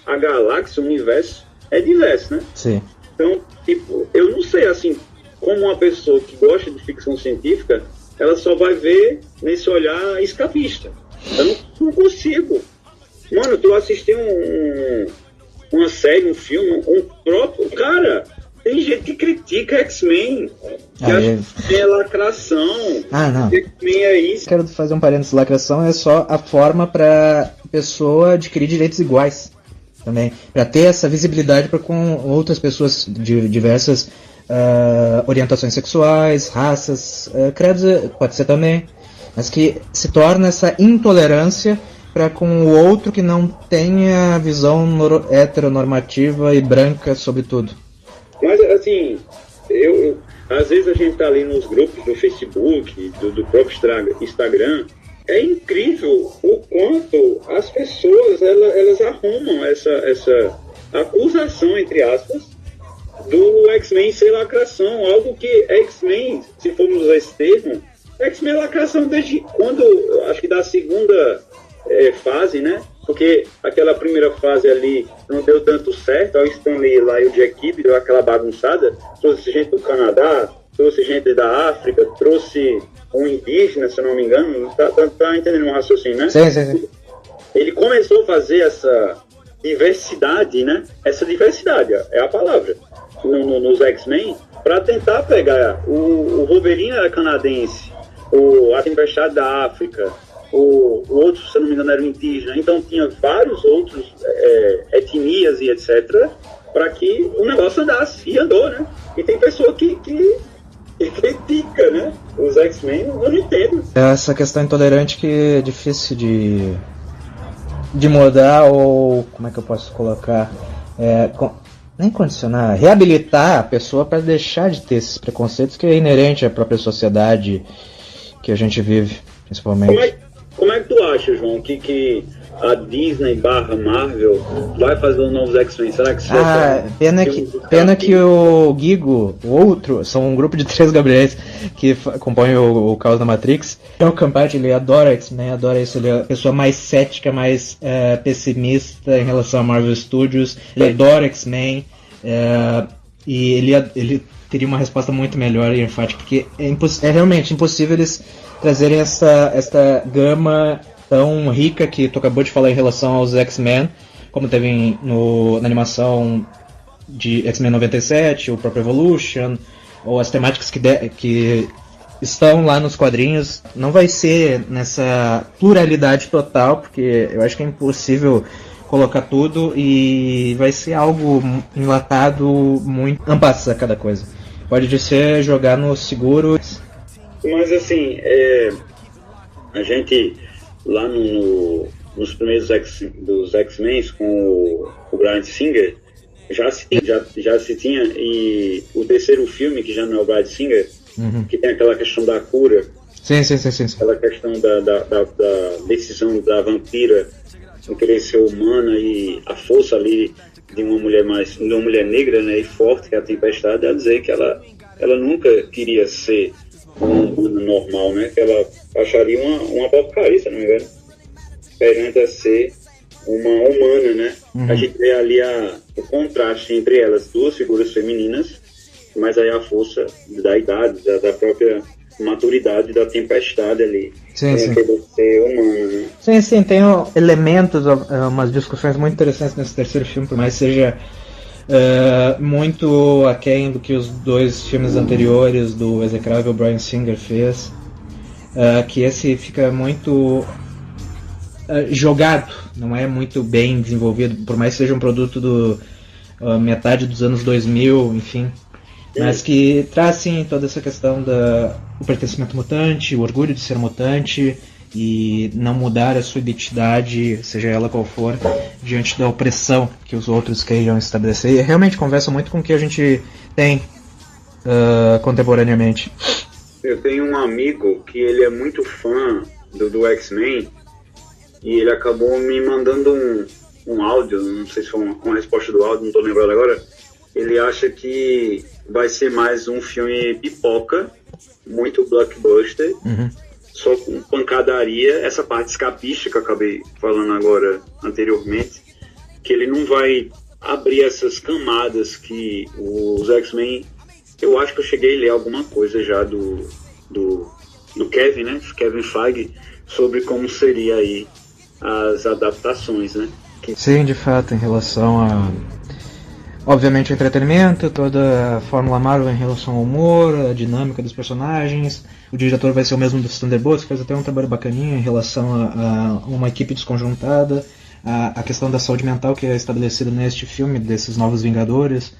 a galáxia, o universo, é diverso, né? Sim. Então, tipo, eu não sei, assim, como uma pessoa que gosta de ficção científica, ela só vai ver nesse olhar escapista. Eu não consigo. Mano, tu assistiu uma série, um filme, um próprio... Cara, tem gente que critica X-Men, que acha que é lacração. Não. X-Men é isso. Quero fazer um parênteses. Lacração é só a forma para pessoa adquirir direitos iguais também, para ter essa visibilidade para com outras pessoas de diversas orientações sexuais, raças, credos, pode ser também, mas que se torna essa intolerância para com o outro que não tenha a visão heteronormativa e branca sobre tudo. Mas, assim, às vezes a gente tá ali nos grupos do Facebook, do próprio Instagram, é incrível o quanto as pessoas, elas arrumam essa acusação, entre aspas, do X-Men ser lacração, algo que X-Men, se formos usar esse termo, X-Men é lacração desde quando, acho que da segunda fase, né? Porque aquela primeira fase ali não deu tanto certo, o Stan Lee lá e o Jack Kirby deu aquela bagunçada, trouxe gente do Canadá, trouxe gente da África, trouxe um indígena, se eu não me engano, tá entendendo um raciocínio, né? Sim. Ele começou a fazer essa diversidade, né? Essa diversidade é a palavra, nos X-Men, para tentar pegar o Wolverine era canadense, a Tempestade da África, o outro, se eu não me engano, era um indígena, então tinha vários outros etnias e etc, para que o negócio andasse, e andou, né? E tem pessoa que critica, né? Os X-Men, eu não entendo. Essa questão intolerante que é difícil de mudar, ou como é que eu posso colocar? Nem condicionar, reabilitar a pessoa para deixar de ter esses preconceitos que é inerente à própria sociedade que a gente vive, principalmente. Como é que tu acha, João, que a Disney / Marvel vai fazer um novo X-Men? Será que pena que o Gigo, o outro, são um grupo de 3 Gabriéis que compõem o Caos da Matrix. O Campati, ele adora X-Men, adora isso, ele é a pessoa mais cética, mais pessimista em relação a Marvel Studios, ele adora X-Men, e ele teria uma resposta muito melhor e enfática, porque é realmente impossível eles trazerem essa gama tão rica que tu acabou de falar em relação aos X-Men, como teve na animação de X-Men 97, o próprio Evolution, ou as temáticas que estão lá nos quadrinhos. Não vai ser nessa pluralidade total, porque eu acho que é impossível colocar tudo, e vai ser algo enlatado, muito ampassa cada coisa. Pode ser jogar no seguro. Mas assim, a gente lá nos primeiros dos X-Men com o Bryan Singer já se tinha, e o terceiro filme, que já não é o Bryan Singer, que tem aquela questão da cura, sim. aquela questão da decisão da vampira em querer ser humana, e a força ali de uma mulher negra, né, e forte, que é a Tempestade, a dizer que ela nunca queria ser humano normal, né? Que ela acharia uma porcaria, se não me engano, perante a ser uma humana, né? A gente vê ali o contraste entre elas, duas figuras femininas, mas aí a força da idade, da própria maturidade da Tempestade ali. Sim. Ser humano, né? Sim, tem elementos, umas discussões muito interessantes nesse terceiro filme, por mais que seja muito aquém do que os 2 filmes anteriores do execrável Bryan Singer fez, que esse fica muito jogado, não é muito bem desenvolvido, por mais que seja um produto do metade dos anos 2000, enfim, mas que traz sim toda essa questão do pertencimento mutante, o orgulho de ser mutante e não mudar a sua identidade, seja ela qual for, diante da opressão que os outros queiram estabelecer. E realmente conversa muito com o que a gente tem contemporaneamente. Eu tenho um amigo que ele é muito fã do X-Men, e ele acabou me mandando um áudio, não sei se foi uma resposta do áudio, não estou lembrando agora. Ele acha que vai ser mais um filme pipoca, muito blockbuster, só com pancadaria, essa parte escapista que eu acabei falando agora anteriormente, que ele não vai abrir essas camadas que os X-Men... Eu acho que eu cheguei a ler alguma coisa já do Kevin, né? Kevin Feige, sobre como seria aí as adaptações, né? Sim, de fato, em relação a... Obviamente o entretenimento, toda a Fórmula Marvel em relação ao humor, a dinâmica dos personagens. O diretor vai ser o mesmo dos Thunderbolts, que fez até um trabalho bacaninha em relação a uma equipe desconjuntada. A questão da saúde mental que é estabelecida neste filme, desses novos Vingadores.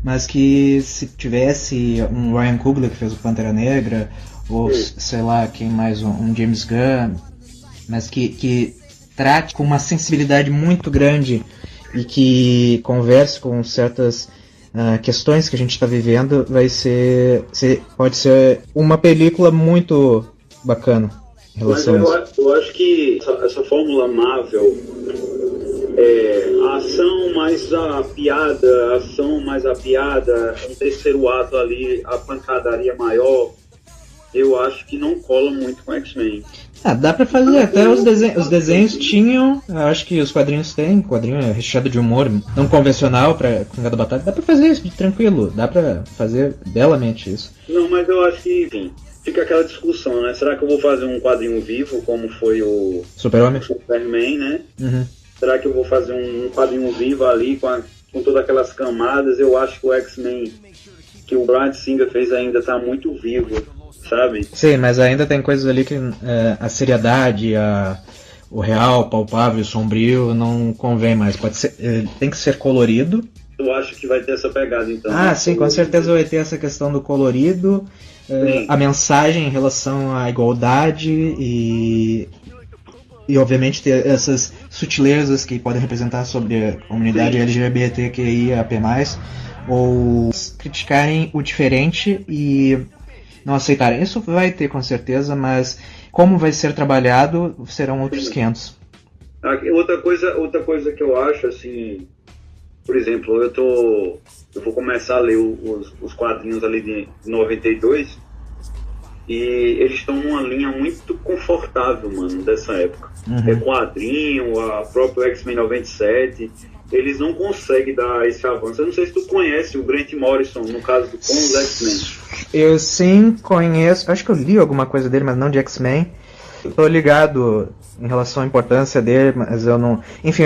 Mas que se tivesse um Ryan Coogler que fez o Pantera Negra, ou sei lá, quem mais, um James Gunn, mas que trate com uma sensibilidade muito grande e que converse com certas questões que a gente está vivendo, pode ser uma película muito bacana em relação a isso. Eu acho que essa fórmula Marvel, a ação mais a piada, um terceiro ato ali, a pancadaria maior, eu acho que não cola muito com X-Men. Dá pra fazer, até os desenhos tinham, acho que os quadrinhos têm, quadrinho é recheado de humor não convencional pra Congado Batalha, dá pra fazer isso tranquilo, dá pra fazer belamente isso. Não, mas eu acho que, enfim, fica aquela discussão, né? Será que eu vou fazer um quadrinho vivo, como foi o Superman, né? Uhum. Será que eu vou fazer um quadrinho vivo ali com todas aquelas camadas? Eu acho que o X-Men que o Bryan Singer fez ainda tá muito vivo, sabe? Sim, mas ainda tem coisas ali que a seriedade, o real, palpável, sombrio não convém mais. Pode ser, tem que ser colorido. Eu acho que vai ter essa pegada, então. Sim, com certeza vai ter essa questão do colorido, a mensagem em relação à igualdade e obviamente ter essas sutilezas que podem representar sobre a comunidade LGBTQIAP+, ou criticarem o diferente e não aceitarem. Isso vai ter com certeza, mas como vai ser trabalhado serão outros 500. Outra coisa que eu acho, assim, por exemplo, eu vou começar a ler os quadrinhos ali de 92 e eles estão numa linha muito confortável, mano, dessa época. Uhum. Quadrinho, a própria X-Men 97, eles não conseguem dar esse avanço. Eu não sei se tu conhece o Grant Morrison, no caso com os X-Men. Eu sim conheço, acho que eu li alguma coisa dele, mas não de X-Men. Tô ligado em relação à importância dele, mas eu não... Enfim,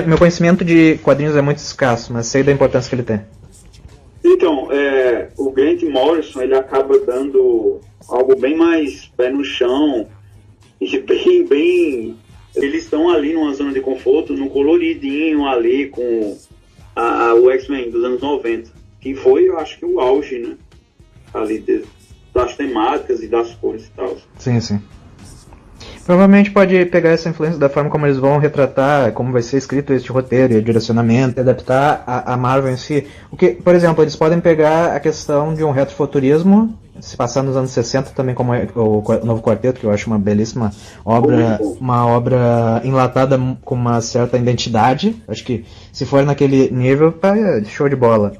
meu conhecimento de quadrinhos é muito escasso, mas sei da importância que ele tem. Então, o Grant Morrison, ele acaba dando algo bem mais pé no chão e bem... Eles estão ali numa zona de conforto, no coloridinho ali com o X-Men dos anos 90, que foi, eu acho que o auge, né? Ali das temáticas e das cores e tal. Sim, sim. Provavelmente pode pegar essa influência da forma como eles vão retratar, como vai ser escrito este roteiro e direcionamento, e adaptar a Marvel em si. O que, por exemplo, eles podem pegar a questão de um retrofuturismo, se passar nos anos 60 também, como o Novo Quarteto, que eu acho uma belíssima obra, uma obra enlatada com uma certa identidade. Acho que se for naquele nível, é show de bola.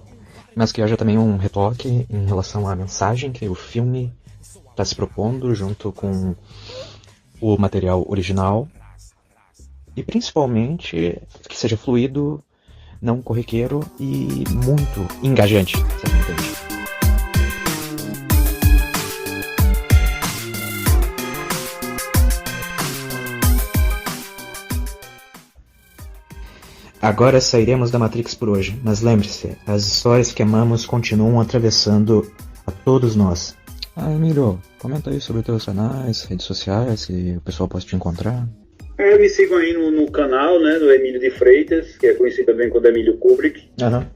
Mas que haja também um retoque em relação à mensagem que o filme está se propondo, junto com o material original, e principalmente que seja fluido, não corriqueiro e muito engajante, você me entende? Agora sairemos da Matrix por hoje, mas lembre-se, as histórias que amamos continuam atravessando a todos nós. Emílio, comenta aí sobre os teus canais, redes sociais, que o pessoal possa te encontrar. Me sigam aí no canal, né, do Emílio de Freitas, que é conhecido também como Emílio Kubrick. Aham.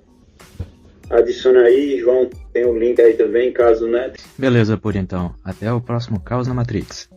Adiciona aí, João, tem o link aí também, caso, né? Beleza, por então. Até o próximo Caos na Matrix.